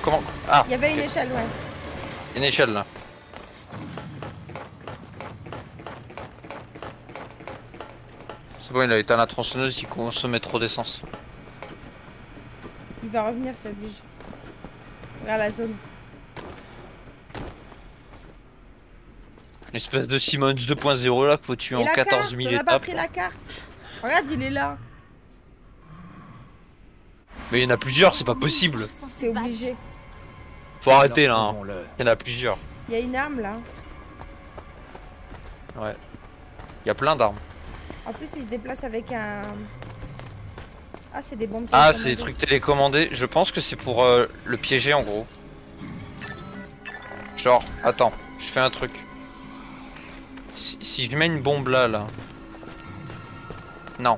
Comment? Ah, Il y avait une ok. échelle, ouais. Une échelle là. C'est bon, il a éteint la tronçonneuse, il consommait trop d'essence. Il va revenir, c'est obligé. Regarde la zone. Une espèce de Simmons 2.0 là qu'il faut tuer Et en la 14 000 carte, on a pas étapes. pris la carte. Regarde, il est là. Mais il y en a plusieurs, c'est pas possible. C'est obligé. Faut arrêter là. Alors, Hein. trouvons-le. Il y en a plusieurs. Il y a une arme là. Ouais. Il y a plein d'armes. En plus, il se déplace avec un. Ah, c'est des bombes. Ah, c'est des télécommandées. trucs télécommandés. Je pense que c'est pour le piéger en gros. Genre, attends, je fais un truc. Si je mets une bombe là. Non.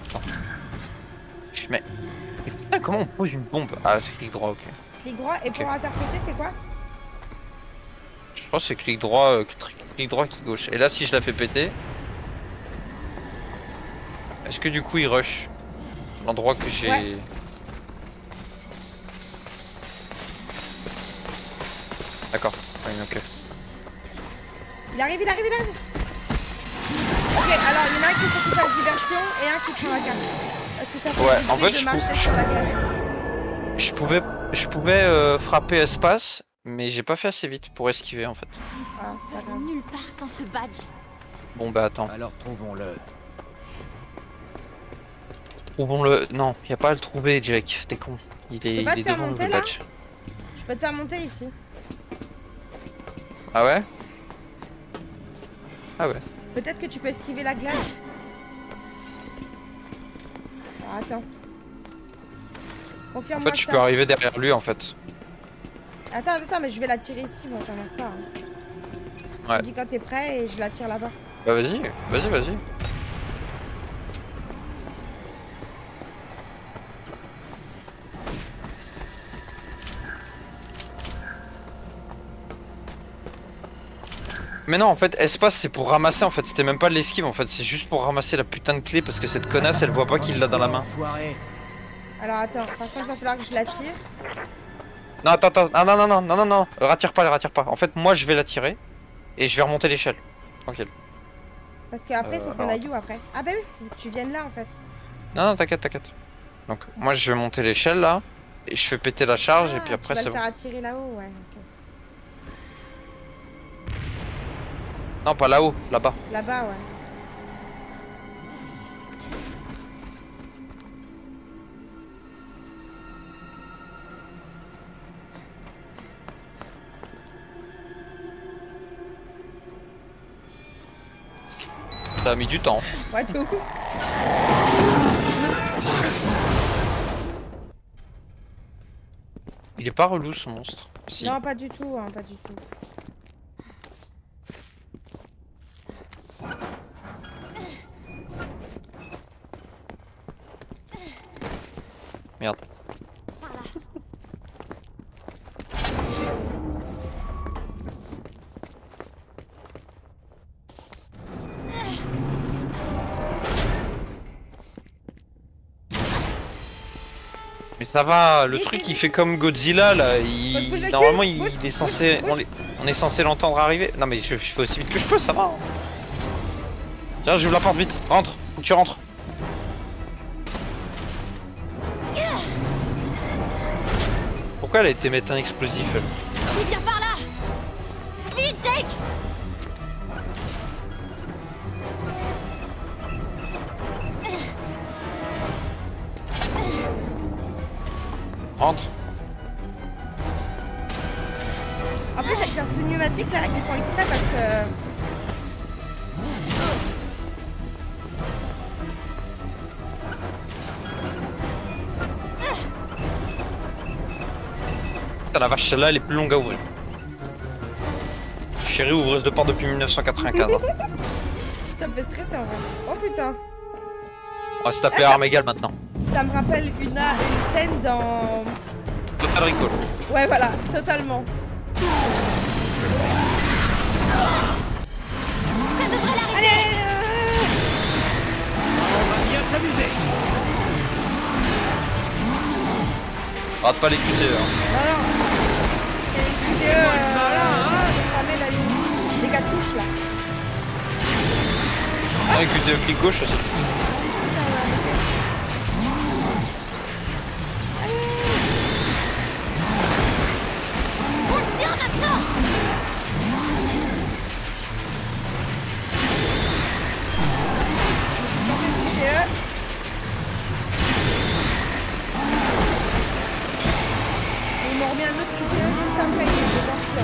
Attends. Je mets. Mais putain, comment on pose une bombe? Ah, c'est clic droit, ok. Clic droit, et pour Ok. la faire péter, c'est quoi? Je crois que c'est clic droit, clic droit, clic gauche. Et là, si je la fais péter. Est-ce que du coup il rush l'endroit que j'ai. Ouais. D'accord, oui, ok. Il arrive. Ok, alors il y en a un qui s'occupe de la diversion et un qui prend la carte. Est-ce que ça fait Ouais, du en bruit fait, de je marcher pou- sur la glace? Je pouvais frapper espace, mais j'ai pas fait assez vite pour esquiver en fait. Ah, c'est pas grave. Nulle part sans ce badge. Bon bah attends, Alors trouvons-le. trouvons-le. Non, y a pas à le trouver, Jack. T'es con. Il peux est, pas il est te faire devant monter, le là badge. Je peux te faire monter ici. Ah ouais? Ah ouais. Peut-être que tu peux esquiver la glace. Alors, attends. En Confirme-moi fait, je ça. peux arriver derrière lui en fait. Attends, mais je vais la tirer ici, moi, t'en as pas. Hein. Ouais. Tu me dis quand t'es prêt et je la tire là-bas. Bah vas-y. Mais non, en fait, espace c'est pour ramasser en fait, c'était même pas de l'esquive en fait, c'est juste pour ramasser la putain de clé parce que cette connasse elle voit pas qu'il l'a dans la main. Enfoiré. Alors attends, par contre, il va falloir que je la tire. Non, attends, ah, non, rattire pas. En fait, moi je vais la tirer et je vais remonter l'échelle. Tranquille. Parce qu'après, il faut qu'on alors, aille où après? Ah bah oui, faut que tu viennes là en fait. Non, t'inquiète. Donc, moi je vais monter l'échelle là et je fais péter la charge et Ah, puis après tu vas c'est le bon. faire attirer là-haut, ouais. ok. Non, pas là-haut, là-bas. Là-bas, ouais. Ça a mis du temps. Ouais, tout. Il est pas relou ce monstre. Si. Non, pas du tout, hein, pas du tout. Merde. Mais ça va, le truc il fait comme Godzilla là, normalement il est censé, on est censé l'entendre arriver. Non mais je fais aussi vite que je peux, ça va. Tiens, j'ouvre la porte vite, rentre, faut que tu rentres. Pourquoi elle a été mettre un explosif elle? Il vient par là. Vite, Jake. Rentre. En plus, avec leur cinématique là, ils font exprès parce que. Putain, la vache, celle-là elle est plus longue à ouvrir. Chérie, ouvreuse de porte depuis 1995. Hein. Ça me fait stresser en vrai. Oh putain. On va se taper à armes égales maintenant. Ça me rappelle une scène dans. Total Recall. Ouais, voilà, totalement. Ça devrait l'arrêter. Allez, On va bien s'amuser. Rate pas les QTE. Hein. Non, non. C'est une vidéo. Voilà, cramer la ligne. Les 4 touches là. Ouais, QTE clic gauche aussi. On le tient maintenant. Ils m'ont remis un autre coup juste après, il est parti.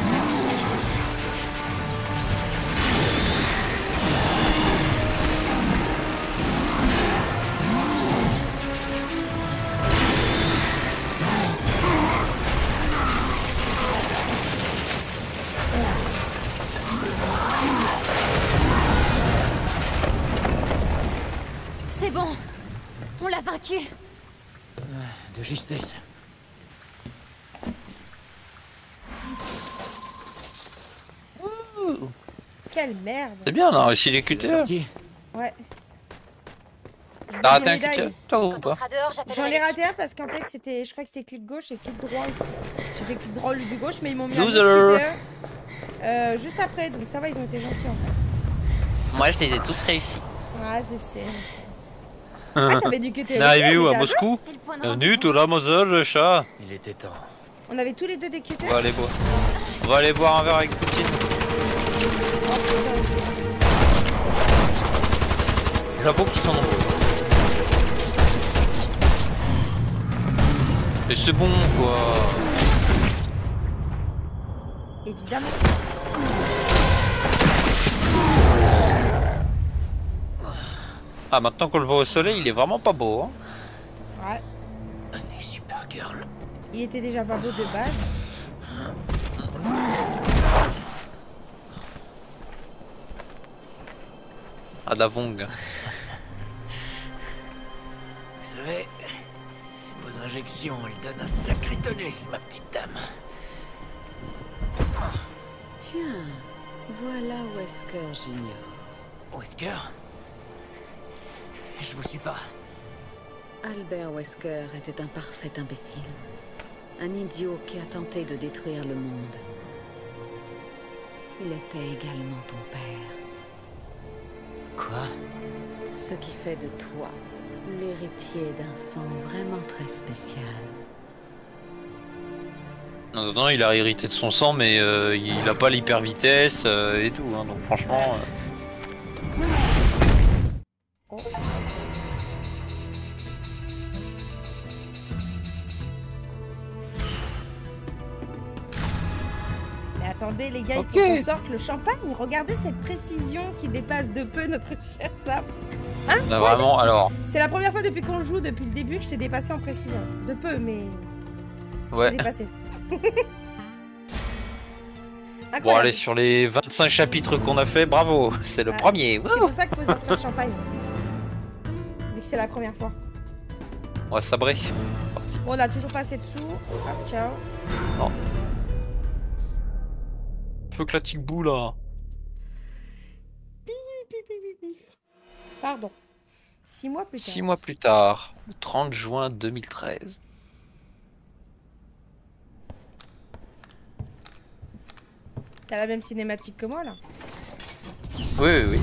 C'est bon. On l'a vaincu. De justesse. Quelle merde. C'est bien, on a réussi les C'est QTE. sorti. Ouais. T'as raté un médaille. QTE toi ou Quand on pas? sera dehors, j'appellerai J'en ai l'équipe. raté un parce qu'en fait c'était, je crois que c'est clic gauche et clic droit aussi. J'ai fait clic droit du gauche mais ils m'ont mis un Loser. autre QTE, juste après, donc ça va, ils ont été gentils en fait. Moi je les ai tous réussis. Ah c'est. Ah t'avais du QTE. On est arrivé où? À Moscou. Moscou? C'est le point de Bienvenue, rendez-vous. tout là, Moselle, le chat. Il était temps. On avait tous les deux des QTE. On va aller boire. On va aller boire un verre avec Poutine. J'avoue qu'ils sont nombreux. Mais c'est bon quoi. Évidemment. Ah, maintenant qu'on le voit au soleil, il est vraiment pas beau. Hein. Ouais. Allez, Supergirl. Il était déjà pas beau de base. Ah, de la Vong. Vous savez, vos injections, elles donnent un sacré tonus, ma petite dame. Tiens, voilà Wesker Junior. Wesker? Je vous suis pas. Albert Wesker était un parfait imbécile. Un idiot qui a tenté de détruire le monde. Il était également ton père. Quoi? Ce qui fait de toi l'héritier d'un sang vraiment très spécial. Non, non, il a hérité de son sang, mais il a pas l'hyper vitesse et tout. Hein, donc franchement. Attendez les gars, Ok. il faut qu'on sorte le champagne. Regardez cette précision qui dépasse de peu notre chère dame. Hein? Bah, vraiment, alors. C'est la première fois depuis qu'on joue, depuis le début, que je t'ai dépassé en précision. De peu, mais... Je Ouais. t'ai dépassé. Bon, Incroyable. allez, sur les 25 chapitres qu'on a fait, bravo, c'est le Ouais. premier. C'est pour ça qu'il faut sortir le champagne. Vu que c'est la première fois. On va sabrer. Parti. Bon, on a toujours pas assez de sous. Ah, ciao. Feu que la tic boue là. Pardon. 6 mois plus tard. 6 mois plus tard, le 30 juin 2013. T'as la même cinématique que moi là. Oui, oui, oui.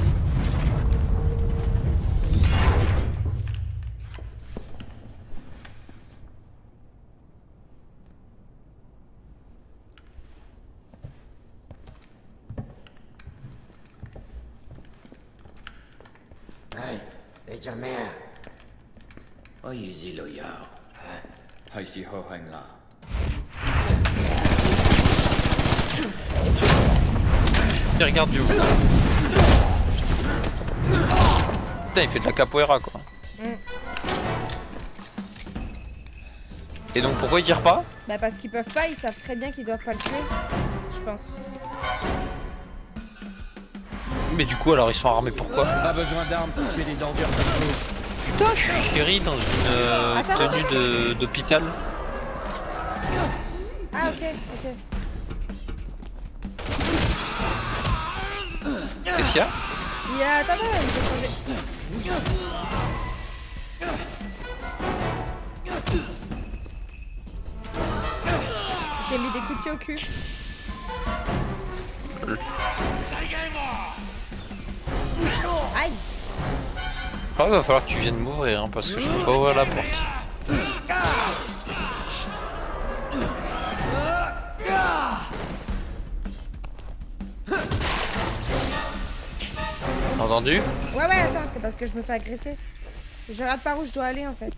Hey,你做咩啊？我預示旅遊，係時候行啦。Il regarde du haut. Putain, il fait de la capoeira quoi. Et donc pourquoi il tire pas? Bah parce qu'ils peuvent pas, ils savent très bien qu'ils doivent pas le tuer. Je pense. Mais du coup alors ils sont armés pourquoi? Pas besoin d'armes pour tuer des ordures comme vous. Putain, je suis chéri dans une Attends. tenue d'hôpital. Ah ok, ok. Qu'est-ce qu'il y a? Il y a... Attends, il faut changer. J'ai mis des coups de pied au cul. Aïe. Ah, il va falloir que tu viennes m'ouvrir hein, parce que je peux pas ouvrir la porte. Entendu? Ouais, ouais, attends, c'est parce que je me fais agresser. Je regarde par où je dois aller en fait.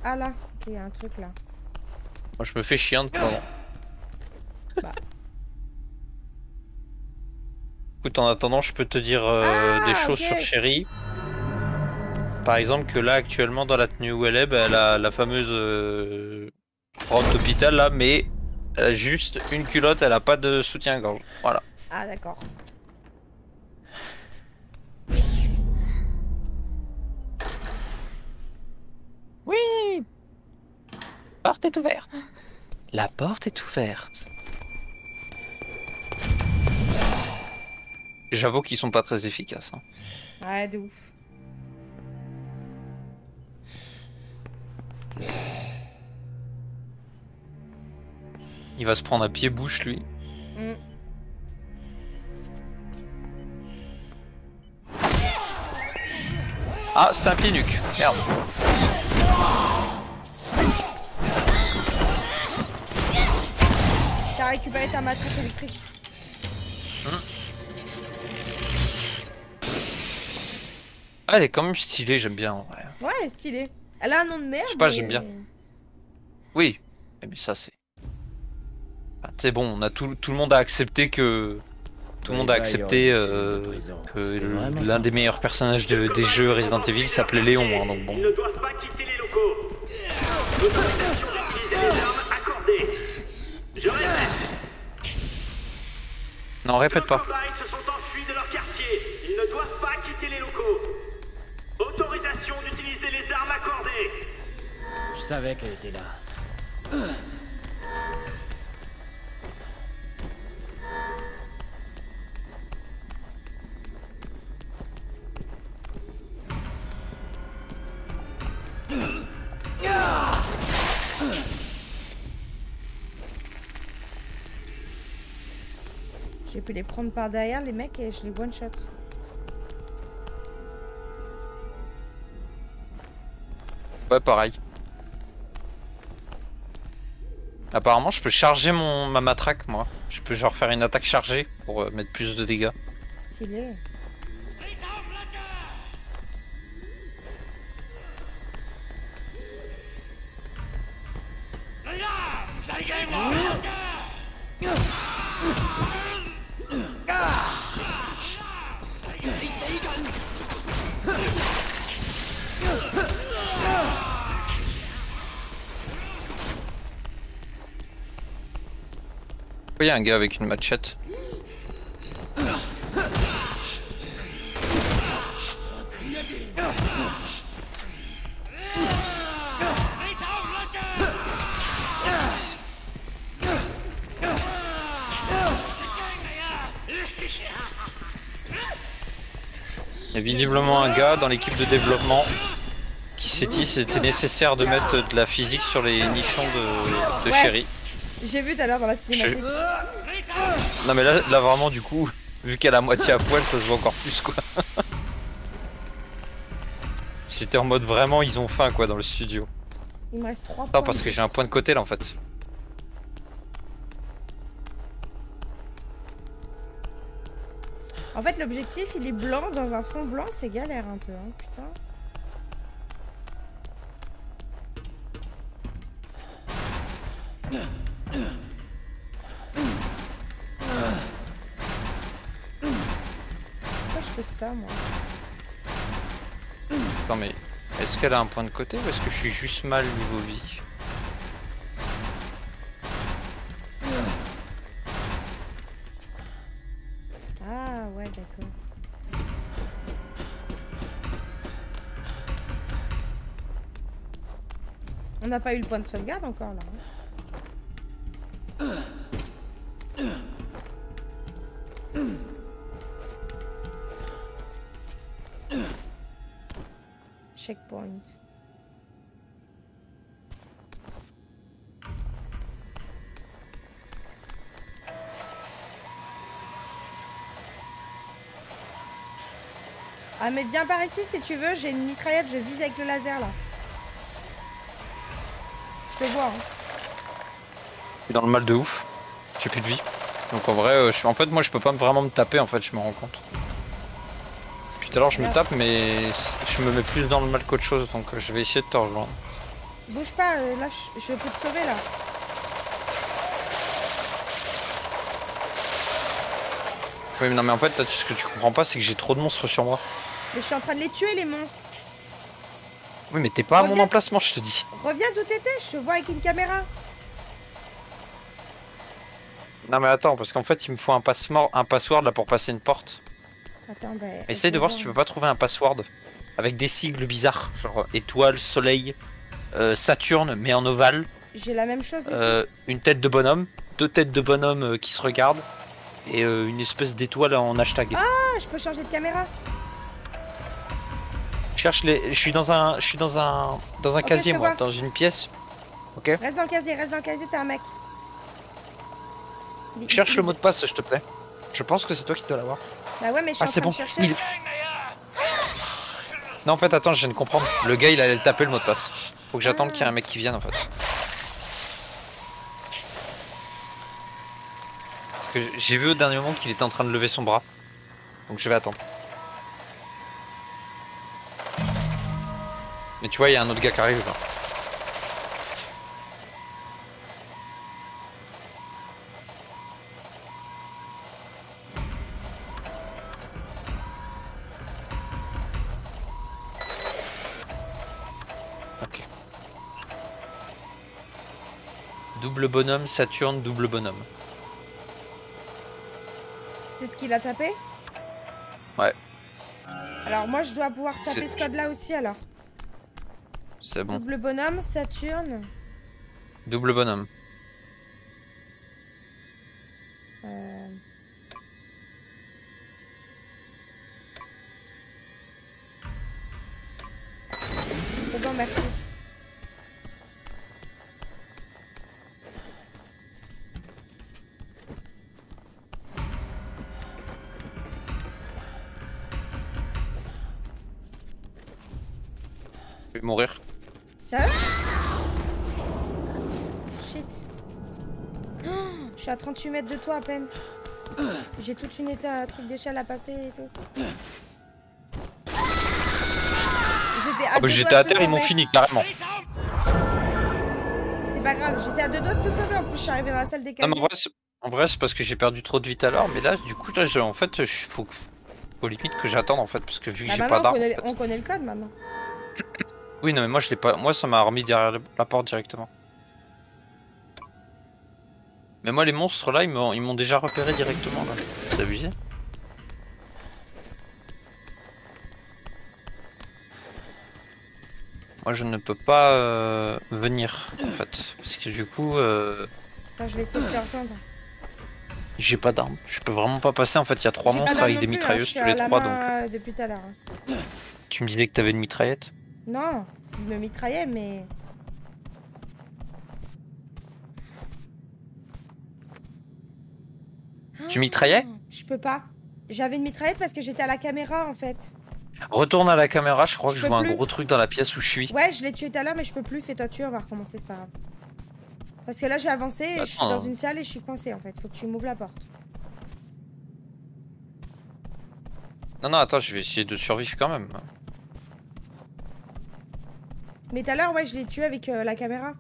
Ah là, ok, il y a un truc là. Moi je me fais chier en ce moment. Bah. Écoute, en attendant, je peux te dire des choses ok. sur Chérie. Par exemple, que là, actuellement, dans la tenue où elle est, bah, elle a la fameuse robe d'hôpital là, mais elle a juste une culotte, elle a pas de soutien-gorge. Voilà. Ah d'accord. Oui! La porte est ouverte. La porte est ouverte. J'avoue qu'ils sont pas très efficaces. Hein. Ouais, de ouf. Il va se prendre à pied-bouche, lui. Mm. Ah, c'était un pied-nuque. Merde. T'as récupéré ta matraque électrique. Ah, elle est quand même stylée, j'aime bien. Ouais. Ouais, elle est stylée. Elle a un nom de merde. Je sais pas, mais- j'aime bien. Oui, mais ça c'est... Ah, c'est bon, on a tout le monde a accepté que... Tout le monde a accepté que l'un des meilleurs personnages des jeux Resident Evil s'appelait Léon, hein, donc bon. Ils ne doivent pas quitter les locaux. L'autorisation d'utiliser les armes accordée. Je répète. Non, répète pas. Les cobayes se sont enfuis de leur quartier. Ils ne doivent pas quitter les locaux. Autorisation d'utiliser les armes accordées. Je savais qu'elle était là. J'ai pu les prendre par derrière les mecs et je les one shot. Ouais, pareil. Apparemment, je peux charger ma matraque, moi. Je peux genre faire une attaque chargée pour mettre plus de dégâts. Stylé. Il y a un gars avec une machette. Il y a visiblement un gars dans l'équipe de développement qui s'est dit c'était nécessaire de mettre de la physique sur les nichons de Chéri. J'ai vu tout à l'heure dans la cinématique. Non mais là vraiment du coup, vu qu'elle a moitié à poil, ça se voit encore plus quoi. J'étais en mode vraiment ils ont faim quoi dans le studio. Il me reste 3 points. Non parce que j'ai un point de côté là en fait. En fait l'objectif il est blanc dans un fond blanc, c'est galère un peu hein, putain. Pourquoi je fais ça moi? Attends mais est-ce qu'elle a un point de côté ou est-ce que je suis juste mal niveau vie? Ah ouais d'accord. On n'a pas eu le point de sauvegarde encore là. Checkpoint. Ah mais viens par ici si tu veux, j'ai une mitraillette, je vise avec le laser là. Je te vois. Hein. Je suis dans le mal de ouf. J'ai plus de vie. Donc en vrai, en fait moi je peux pas vraiment me taper en fait, je me rends compte. Puis tout à l'heure je me tape mais je me mets plus dans le mal qu'autre chose donc je vais essayer de te rejoindre. Bouge pas, là je peux te sauver là. Oui mais non mais en fait ce que tu comprends pas c'est que j'ai trop de monstres sur moi. Mais je suis en train de les tuer les monstres. Oui mais t'es pas à mon emplacement je te dis. Reviens d'où t'étais, je te vois avec une caméra. Non mais attends parce qu'en fait il me faut un password là pour passer une porte. Attends bah... Essaye de voir si tu peux pas trouver un password avec des sigles bizarres genre étoile, soleil, Saturne mais en ovale. J'ai la même chose ici. Une tête de bonhomme, 2 têtes de bonhomme qui se regardent et une espèce d'étoile en hashtag. Ah je peux changer de caméra. Je suis dans un okay, casier moi, dans une pièce. Ok. Reste dans le casier, t'es un mec. Cherche le mot de passe s'il te plaît. Je pense que c'est toi qui dois l'avoir. Bah ouais mais je suis en train de chercher. Non en fait attends je viens de comprendre. Le gars il allait le taper le mot de passe. Faut que j'attende qu'il y ait un mec qui vienne en fait. Parce que j'ai vu au dernier moment qu'il était en train de lever son bras. Donc je vais attendre. Mais tu vois il y a un autre gars qui arrive là. Ok. Double bonhomme, Saturne, double bonhomme. C'est ce qu'il a tapé? Ouais. Alors moi je dois pouvoir taper ce code là aussi alors. C'est bon. Double bonhomme, Saturne. Double bonhomme. C'est bon, merci. Je vais mourir. Sérieux? Shit. Oh, je suis à 38 mètres de toi à peine. J'ai toute une truc d'échelle à passer et tout. J'étais à terre, ils m'ont fini carrément. C'est pas grave, j'étais à 2 doigts de te sauver en plus, je suis arrivé dans la salle des casiers. En vrai c'est parce que j'ai perdu trop de vie tout à l'heure, mais là du coup là en fait Faut limite que j'attende en fait, parce que vu que Bah j'ai maintenant, pas d'arme. on connaît le code maintenant. Oui, non, mais moi je l'ai pas. Moi ça m'a remis derrière la porte directement. Mais moi les monstres là, ils m'ont déjà repéré directement là. C'est abusé. Moi je ne peux pas venir en fait. Parce que du coup, Attends, je vais essayer de te rejoindre. j'ai pas d'arme. Je peux vraiment pas passer en fait. Il y a 3 J'ai pas monstres d'arme avec non des plus, hein, mitrailleuses je suis tous les à la 3 main, donc. depuis tout à l'heure. Hein. Tu me disais que t'avais une mitraillette? Non, il me mitraillait, mais. Tu mitraillais? Je peux pas. J'avais une mitraillette parce que j'étais à la caméra en fait. Retourne à la caméra, je crois que je peux vois un plus. gros truc dans la pièce où je suis. Ouais, je l'ai tué tout à l'heure, mais je peux plus. Fais-toi tuer, on va recommencer, c'est pas grave. Parce que là, j'ai avancé et je suis dans une salle et je suis coincée en fait. Faut que tu m'ouvres la porte. Non, non, attends, je vais essayer de survivre quand même. Mais tout à l'heure, ouais, je l'ai tué avec la caméra.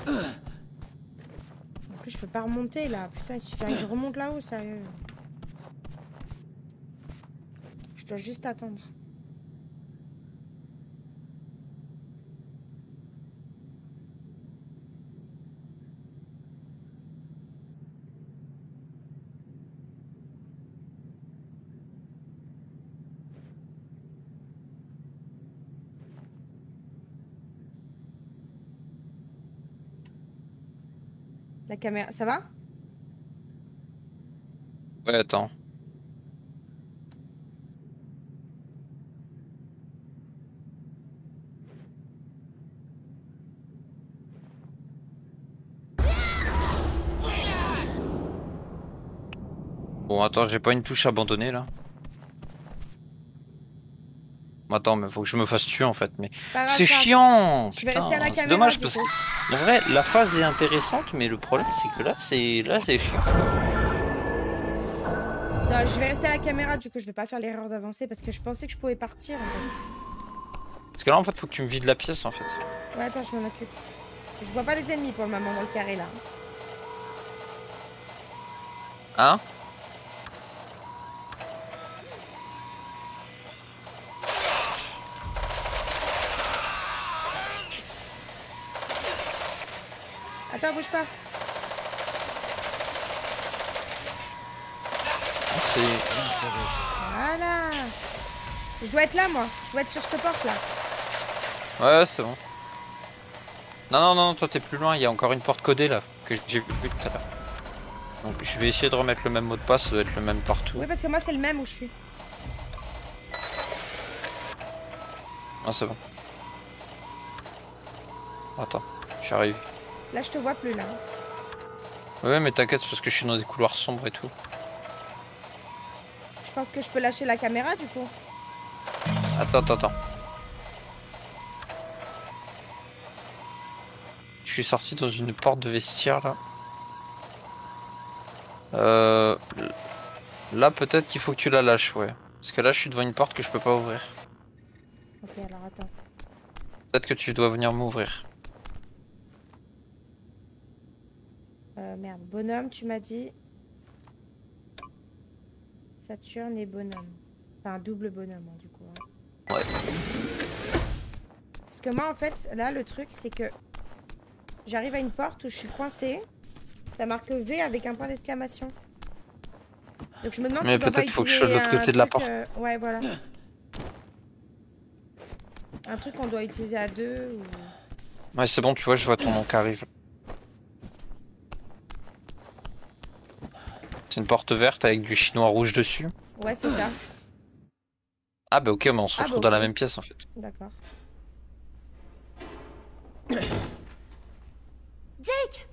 En plus, je peux pas remonter là. Putain, il suffit que je remonte là-haut, sérieux. Je dois juste attendre. La caméra, ça va? Ouais, attends. Bon, attends, j'ai pas une touche abandonnée là. Attends, mais faut que je me fasse tuer en fait. Mais c'est chiant. Je vais rester à la Putain, c'est caméra, dommage du parce coup. que en vrai, la phase est intéressante, mais le problème c'est que là, c'est chiant. Non, je vais rester à la caméra, du coup, je vais pas faire l'erreur d'avancer parce que je pensais que je pouvais partir en fait. Parce que là, en fait, faut que tu me vides la pièce en fait. Ouais, attends, je m'en occupe. Je vois pas les ennemis pour le moment dans le carré là. Hein? Attends, bouge pas. Voilà. Je dois être là, moi. Je dois être sur cette porte là. Ouais, c'est bon. Non, non, non, toi t'es plus loin. Il y a encore une porte codée là que j'ai vu tout à l'heure. Donc je vais essayer de remettre le même mot de passe. Ça doit être le même partout. Oui, parce que moi c'est le même où je suis. Ah, c'est bon. Attends, j'arrive. Là, je te vois plus là. Ouais, mais t'inquiète, parce que je suis dans des couloirs sombres et tout. Je pense que je peux lâcher la caméra du coup. Attends. Je suis sorti dans une porte de vestiaire là. Là peut-être qu'il faut que tu la lâches, ouais. Parce que là je suis devant une porte que je peux pas ouvrir. Ok, alors attends. Peut-être que tu dois venir m'ouvrir. Merde, bonhomme, tu m'as dit. Saturne et bonhomme. Enfin, double bonhomme, hein, du coup. Hein. Ouais. Parce que moi, en fait, là, le truc, c'est que j'arrive à une porte où je suis coincée. Ça marque V avec un point d'exclamation. Donc je me demande mais si peut-être faut que je sois de l'autre côté de la porte. Ouais, voilà. Un truc qu'on doit utiliser à deux ou... Ouais, c'est bon, tu vois, je vois ton nom qui arrive. C'est une porte verte avec du chinois rouge dessus. Ouais, c'est ça. Ah bah ok, mais on se retrouve dans la même pièce en fait. D'accord. Jake!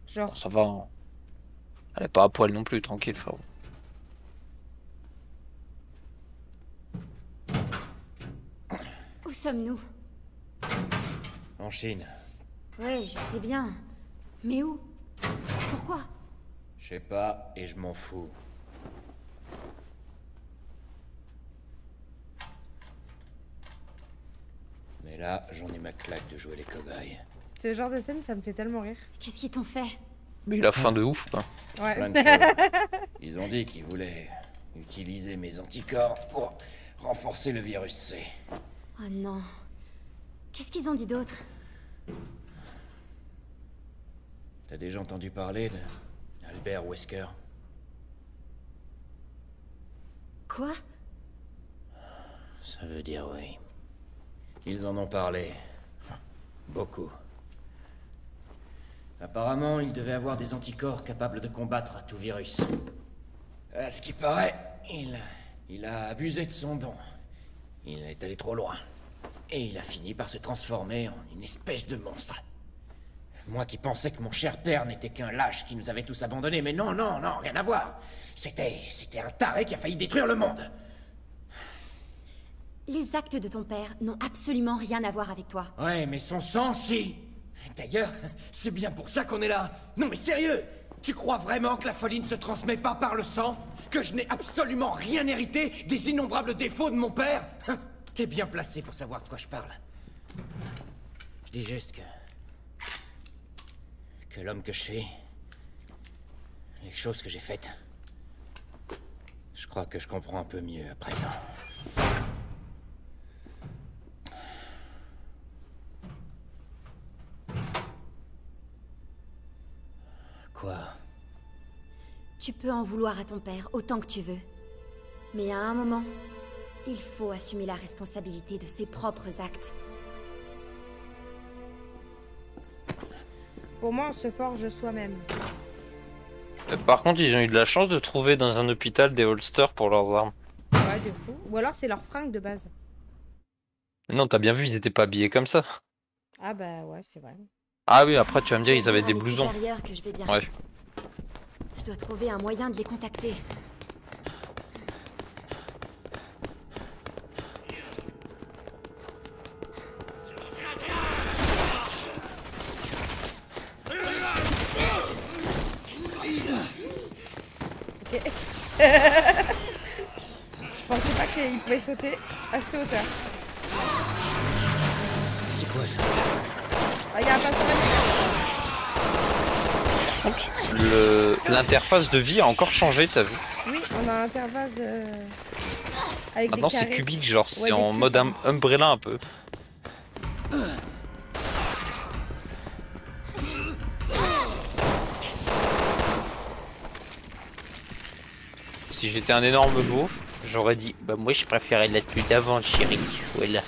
Genre. Bon, ça va. Hein. Elle est pas à poil non plus, tranquille, frérot. Où sommes-nous? En Chine. Ouais, je sais bien. Mais où? Pourquoi? Je sais pas, et je m'en fous. Mais là, j'en ai ma claque de jouer les cobayes. Ce genre de scène, ça me fait tellement rire. Qu'est-ce qu'ils t'ont fait? Mais il a faim de ouf, quoi. Ouais. Plein de choses. Ils ont dit qu'ils voulaient utiliser mes anticorps pour renforcer le virus C. Oh non. Qu'est-ce qu'ils ont dit d'autre? T'as déjà entendu parler de Albert Wesker? Quoi? Ça veut dire oui. Ils en ont parlé. Beaucoup. Apparemment, il devait avoir des anticorps capables de combattre tout virus. À ce qui paraît, il a abusé de son don. Il est allé trop loin. Et il a fini par se transformer en une espèce de monstre. Moi qui pensais que mon cher père n'était qu'un lâche qui nous avait tous abandonnés, mais non, non, non, rien à voir. C'était un taré qui a failli détruire le monde. Les actes de ton père n'ont absolument rien à voir avec toi. Ouais, mais son sang, si. D'ailleurs, c'est bien pour ça qu'on est là. Non mais sérieux, tu crois vraiment que la folie ne se transmet pas par le sang? Que je n'ai absolument rien hérité des innombrables défauts de mon père? T'es bien placé pour savoir de quoi je parle. Je dis juste que l'homme que je suis, les choses que j'ai faites, je crois que je comprends un peu mieux à présent. Quoi? Tu peux en vouloir à ton père autant que tu veux. Mais à un moment, il faut assumer la responsabilité de ses propres actes. Pour moi, on se forge soi-même. Par contre, ils ont eu de la chance de trouver dans un hôpital des holsters pour leurs armes. Ouais, de fou. Ou alors c'est leur fringue de base. Non, t'as bien vu, ils n'étaient pas habillés comme ça. Ah bah ouais, c'est vrai. Ah oui, après tu vas me dire, ils C'est avaient à des mes blousons. supérieurs que je vais bien. Ouais. Je dois trouver un moyen de les contacter. Ok. Je pensais pas qu'il pouvait sauter à cette hauteur. C'est quoi ça? Ah, il y a un pas sur L'interface de vie a encore changé, t'as vu? Oui, on a un interface avec Maintenant des c'est carrés. cubique, genre Ouais, c'est des en cubes, mode hein. umbrella un peu. Si j'étais un énorme beauf, j'aurais dit bah moi je préférais la tenue d'avant, chérie. Voilà.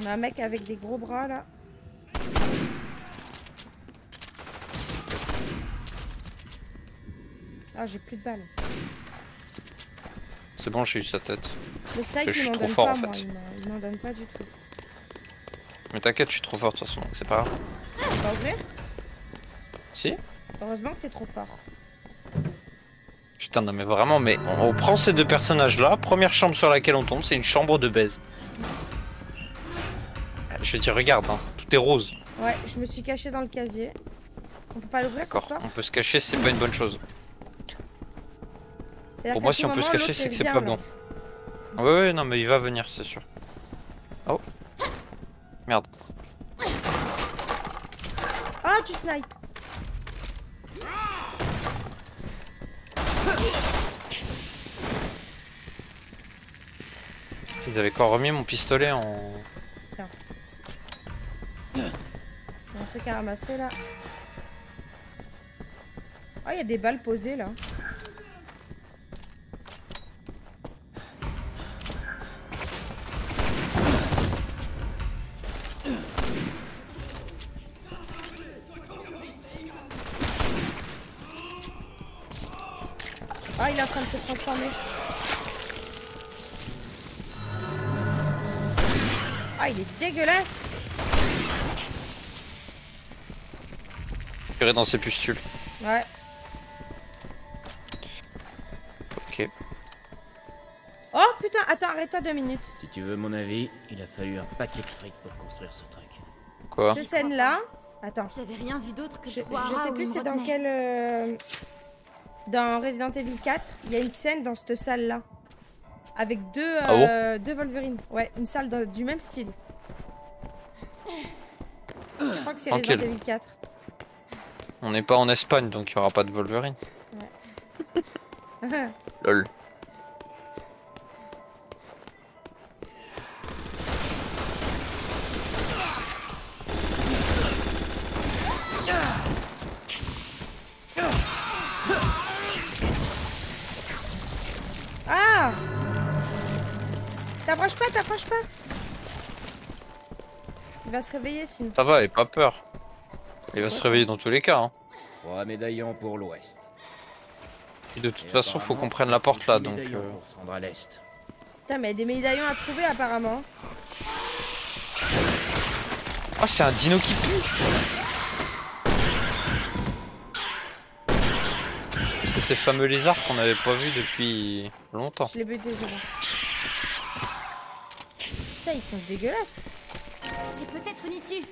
On a un mec avec des gros bras là. Ah, j'ai plus de balles. C'est bon, j'ai eu sa tête. Le snipe, Je suis il m'en trop donne fort, pas, en moi. fait. Il m'en donne pas du tout. Mais t'inquiète, je suis trop fort de toute façon, donc c'est pas grave. Pas ouvrir? Si? Heureusement que t'es trop fort. Putain, non mais vraiment, mais on prend ces deux personnages là, première chambre sur laquelle on tombe, c'est une chambre de baise. Je te dis, regarde, hein, tout est rose. Ouais, je me suis caché dans le casier. On peut pas l'ouvrir cette D'accord, porte? on peut se cacher, c'est pas une bonne chose. C'est-à-dire Pour qu'à moi, tout si on peut moment, se cacher, l'autre, c'est il que c'est vient, pas là. bon. Ouais, ouais, non, mais il va venir, c'est sûr. Oh. Merde. Ah, tu snipes! Ils avaient encore remis mon pistolet en... Il y a un truc à ramasser là. Ah, il y a des balles posées là. Ah, il est en train de se transformer. Ah, il est dégueulasse. Tiré dans ses pustules. Ouais. Ok. Oh putain, attends, arrête-toi 2 minutes. Si tu veux mon avis, il a fallu un paquet de fric pour construire ce truc. Quoi? Cette scène là, Attends. J'avais rien vu d'autre que Je trois sais rats ou plus une c'est dans rotte-mère. quel... Dans Resident Evil 4, il y a une scène dans cette salle-là. Avec deux Wolverine. Ouais, une salle du même style. Je crois que c'est Resident Tranquille. Evil 4. On n'est pas en Espagne, donc il n'y aura pas de Wolverine. Ouais. Lol. Ah! T'approches pas, t'approches pas. Il va se réveiller sinon. Ça va, et pas peur. Il va quoi, se ça réveiller dans tous les cas. Hein. 3 médaillons pour l'ouest. Et de toute Et façon, faut qu'on apparemment, prenne la porte là, 10 donc... médaillons pour se rendre à l'est. Putain, mais il y a des médaillons à trouver apparemment. Oh, c'est un dino qui pue. C'est ces fameux lézards qu'on n'avait pas vus depuis longtemps. Je l'ai buté, c'est bon. Putain, ils sont dégueulasses. C'est peut-être une issue.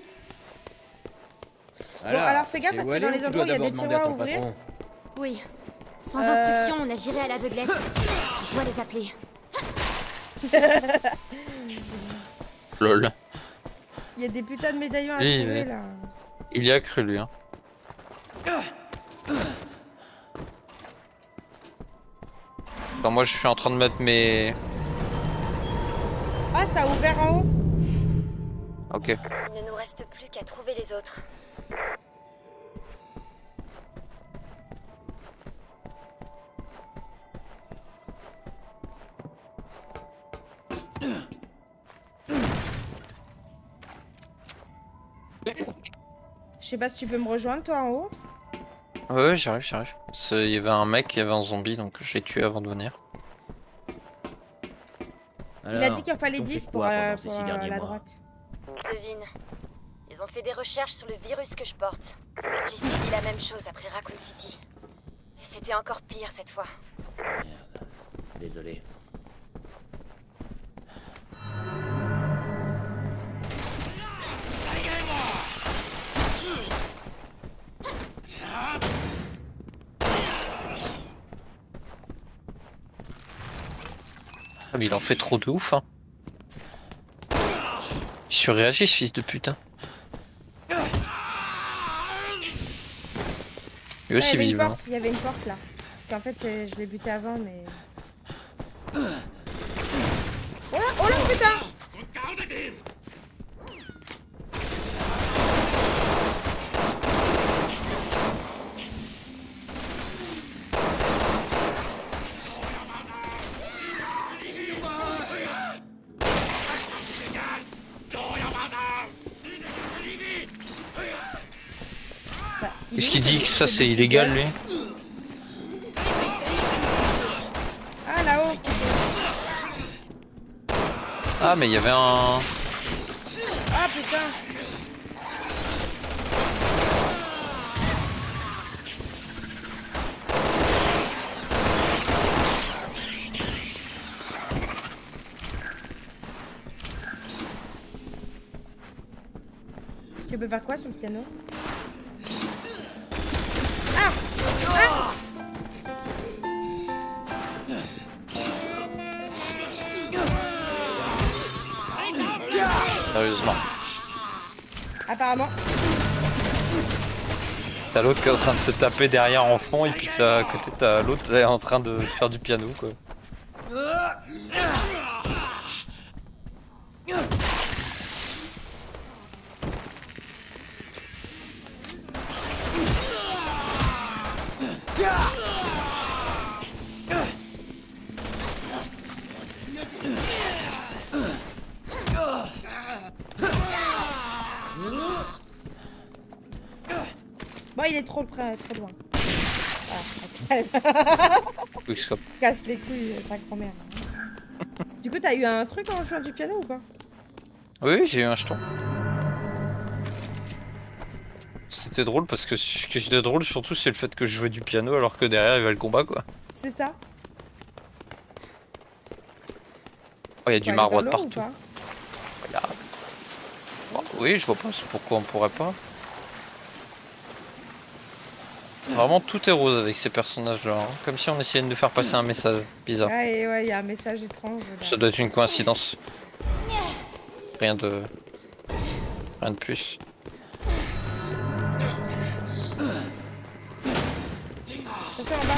Alors, fais gaffe, parce que dans les endroits où il y a des tiroirs à ouvrir. Oui. Sans instruction, on agirait à l'aveuglette. On doit les appeler. Lol. Il y a des putains de médaillons à Oui, trouver mais- là. Il y a cru lui. Hein. Attends, moi je suis en train de mettre mes... Ah, ça a ouvert en haut. Ok. Il ne nous reste plus qu'à trouver les autres. Je sais pas si tu peux me rejoindre toi en haut. Ouais, j'arrive. Il y avait un mec, il y avait un zombie, donc je l'ai tué avant de venir. Il a dit qu'il en fallait 10 pour la droite. Devine. Ils ont fait des recherches sur le virus que je porte. J'ai subi la même chose après Raccoon City. Et c'était encore pire cette fois. Désolé. Ah mais il en fait trop de ouf hein. Il surréagit ce fils de putain. Lui aussi vive. Hein. Il y avait une porte là. Parce qu'en fait je l'ai buté avant mais... Oh là putain! Est-ce qu'il dit que ça c'est illégal lui? Ah là-haut. Ah mais il y avait un... Ah putain. Tu peux faire quoi sur le piano? Ah! Ah! Sérieusement. Apparemment. T'as l'autre qui est en train de se taper derrière en fond et puis t'as à côté t'as l'autre qui est en train de faire du piano quoi. Bon, il est trop loin. Voilà. Quickscope. Casse les couilles, ta grand-mère. Du coup, t'as eu un truc en jouant du piano ou pas? Oui, j'ai eu un jeton. C'était drôle parce que ce qui était drôle surtout c'est le fait que je jouais du piano alors que derrière il y avait le combat quoi. C'est ça. Oh, il y a du Faut marbre aller de dans l'eau partout. ou pas? Regarde. Oh, oui, je vois pas pourquoi on pourrait pas. Vraiment tout est rose avec ces personnages-là. Hein. Comme si on essayait de nous faire passer un message bizarre. Ouais, il y a un message étrange. Là. Ça doit être une coïncidence. Rien de plus. Attention en bas.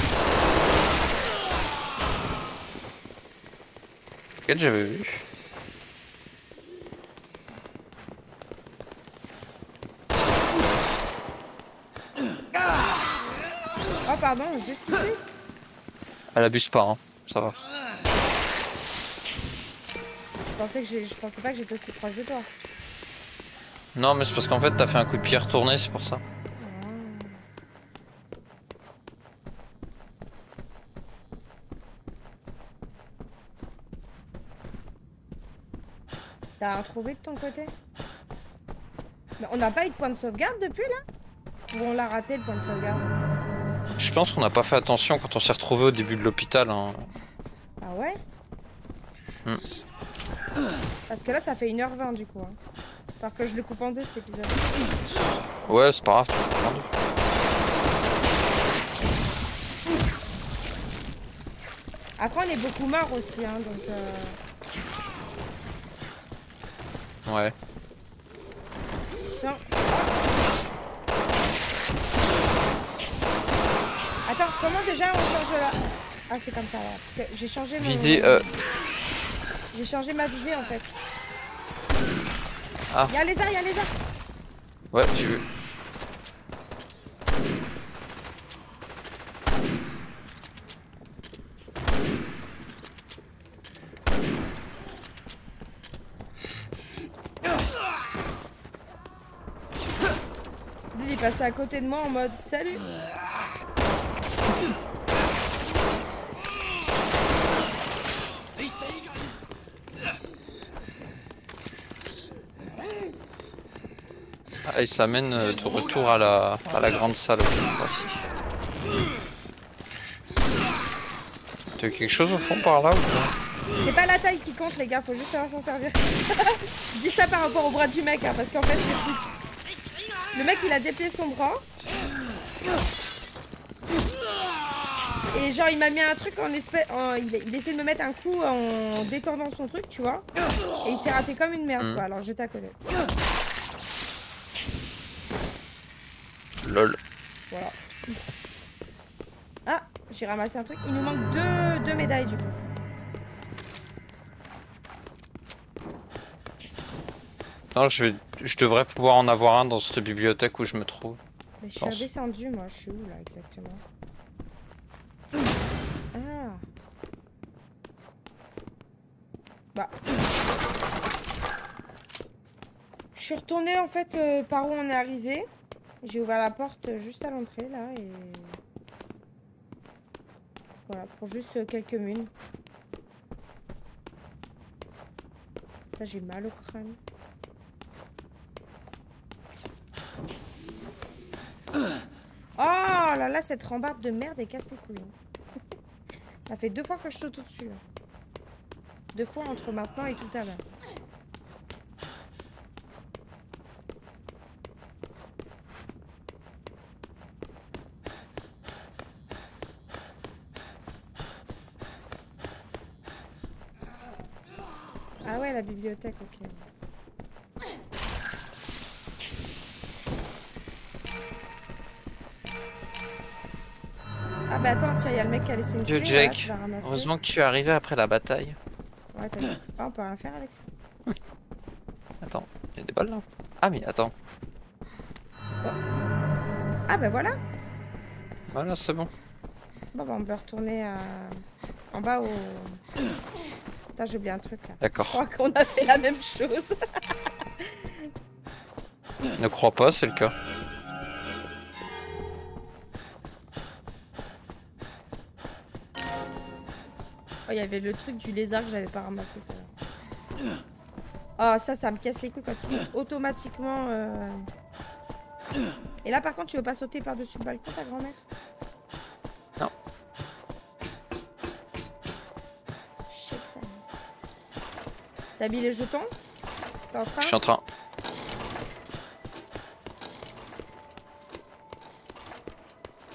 Quel j'avais vu. Oh pardon, juste ici. Elle abuse pas, hein. Ça va. Je pensais pas que j'étais aussi proche de toi. Non mais c'est parce qu'en fait t'as fait un coup de pied retourné, c'est pour ça. T'as retrouvé de ton côté? Mais on n'a pas eu de point de sauvegarde depuis là? Ou on l'a raté le point de sauvegarde? Je pense qu'on n'a pas fait attention quand on s'est retrouvé au début de l'hôpital. Hein. Ah ouais? Parce que là ça fait 1h20 du coup. Hein. Alors que je le coupe en deux cet épisode. Ouais, c'est pas grave. Après on est beaucoup morts aussi hein, donc Ouais. Tiens. Attends, comment déjà on change la... Ah c'est comme ça là. Parce que j'ai changé mon... J'ai changé ma visée en fait. Ah. Y'a un lézard, y'a un lézard. Ouais, j'ai vu. Lui il est passé à côté de moi en mode salut. Ah, et ça mène de retour à la grande salle. Voici. T'as eu quelque chose au fond par là ou pas? C'est pas la taille qui compte les gars, faut juste savoir s'en servir. Je dis ça par rapport au bras du mec hein, parce qu'en fait c'est tout. Le mec il a déplié son bras. Et genre il m'a mis un truc en espèce... il essaie de me mettre un coup en détendant son truc tu vois. Et il s'est raté comme une merde quoi, alors j'étais à côté. Lol. Voilà. Ah, j'ai ramassé un truc. Il nous manque deux médailles du coup. Non, je devrais pouvoir en avoir un dans cette bibliothèque où je me trouve. Mais je suis redescendue moi, je suis où là exactement? Ah. Bah. Je suis retournée en fait par où on est arrivé. J'ai ouvert la porte juste à l'entrée là et... Voilà, pour juste quelques munes. J'ai mal au crâne. Oh là là, cette rambarde de merde elle casse les couilles. Ça fait 2 fois que je saute au-dessus. 2 fois entre maintenant et tout à l'heure. Ah ouais, la bibliothèque, ok. Ah bah attends, tiens, il y a le mec qui a laissé une clé. Jake, là, heureusement que tu es arrivé après la bataille. Ouais, t'as vu. Ah, on peut rien faire avec ça. Attends, il y a des balles là? Ah mais attends. Oh. Ah bah voilà. Voilà, c'est bon. Bon bah on peut retourner en bas au... Putain, j'ai oublié un truc là. D'accord. Je crois qu'on a fait la même chose. Ne crois pas, c'est le cas. Oh, il y avait le truc du lézard que j'avais pas ramassé tout à l'heure. Oh, ça me casse les couilles quand il saute automatiquement. Et là, par contre, tu veux pas sauter par-dessus le balcon, ta grand-mère? Non. Je sais que ça. T'as mis les jetons? T'es en train? Je suis en train.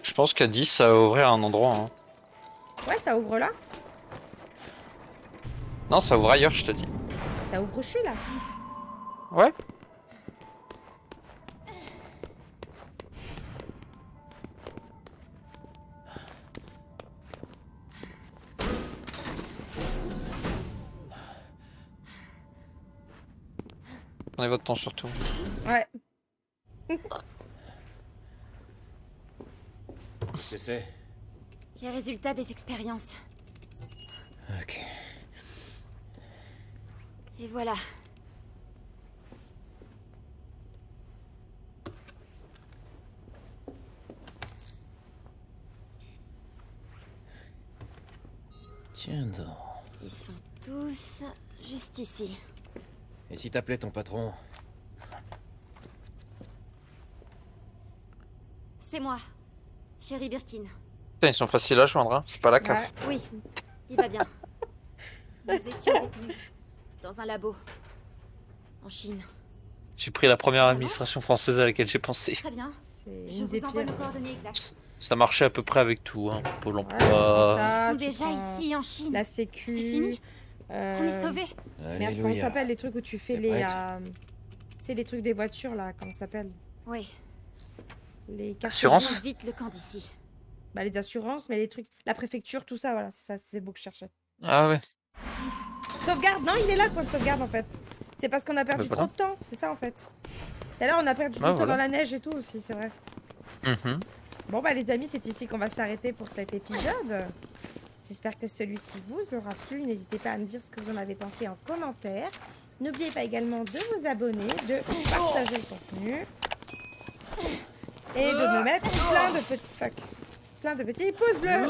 Je pense qu'à 10, ça va ouvrir un endroit. Hein. Ouais, ça ouvre là. Non, ça ouvre ailleurs, je te dis. Ça ouvre où je suis là. Ouais. Prenez votre temps surtout. Ouais. Qu'est-ce que c'est? Les résultats des expériences. Ok. Et voilà. Tiens donc. Ils sont tous juste ici. Et si t'appelais ton patron? C'est moi, Sherry Birkin. Putain, ils sont faciles à joindre, hein. C'est pas la CAF. Oui, il va bien. Nous étions détenus dans un labo en Chine. J'ai pris la première administration française à laquelle j'ai pensé. Très bien. C'est Je une des vous envoie pires. nos coordonnées exactes. Ça marchait à peu près avec tout, hein. Pôle Ouais, emploi. c'est pour Ils ça, sont tu déjà prends ici en Chine. La sécu. C'est fini. On est sauvés. Merde, comment ça s'appelle les trucs où tu fais T'es les... prête tu sais, les trucs des voitures là, comment ça s'appelle? Oui. Les cartes. Assurance. Change vite le camp d'ici. Bah les assurances, mais les trucs... La préfecture, tout ça, voilà, c'est ça, c'est beau que je cherchais. Ah ouais. Sauvegarde, non, il est là le point de sauvegarde en fait. C'est parce qu'on a perdu voilà. trop de temps, c'est ça en fait. Tout à l'heure, on a perdu du Ah, temps voilà. dans la neige et tout aussi, c'est vrai. Mhm. Bon bah les amis, c'est ici qu'on va s'arrêter pour cet épisode. J'espère que celui-ci vous aura plu. N'hésitez pas à me dire ce que vous en avez pensé en commentaire. N'oubliez pas également de vous abonner, de partager le contenu et de me mettre plein de petits pouces bleus.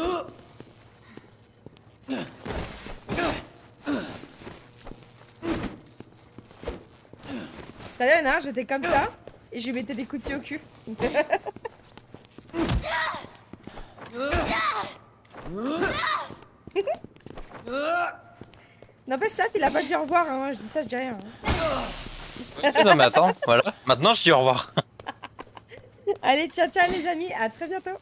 T'as vu, hein, j'étais comme ça et je lui mettais des coups de pied au cul. N'empêche ça, il a pas dit au revoir, hein. Je dis ça, je dis rien. Hein. Non mais attends, voilà. Maintenant je dis au revoir. Allez, ciao ciao les amis, à très bientôt.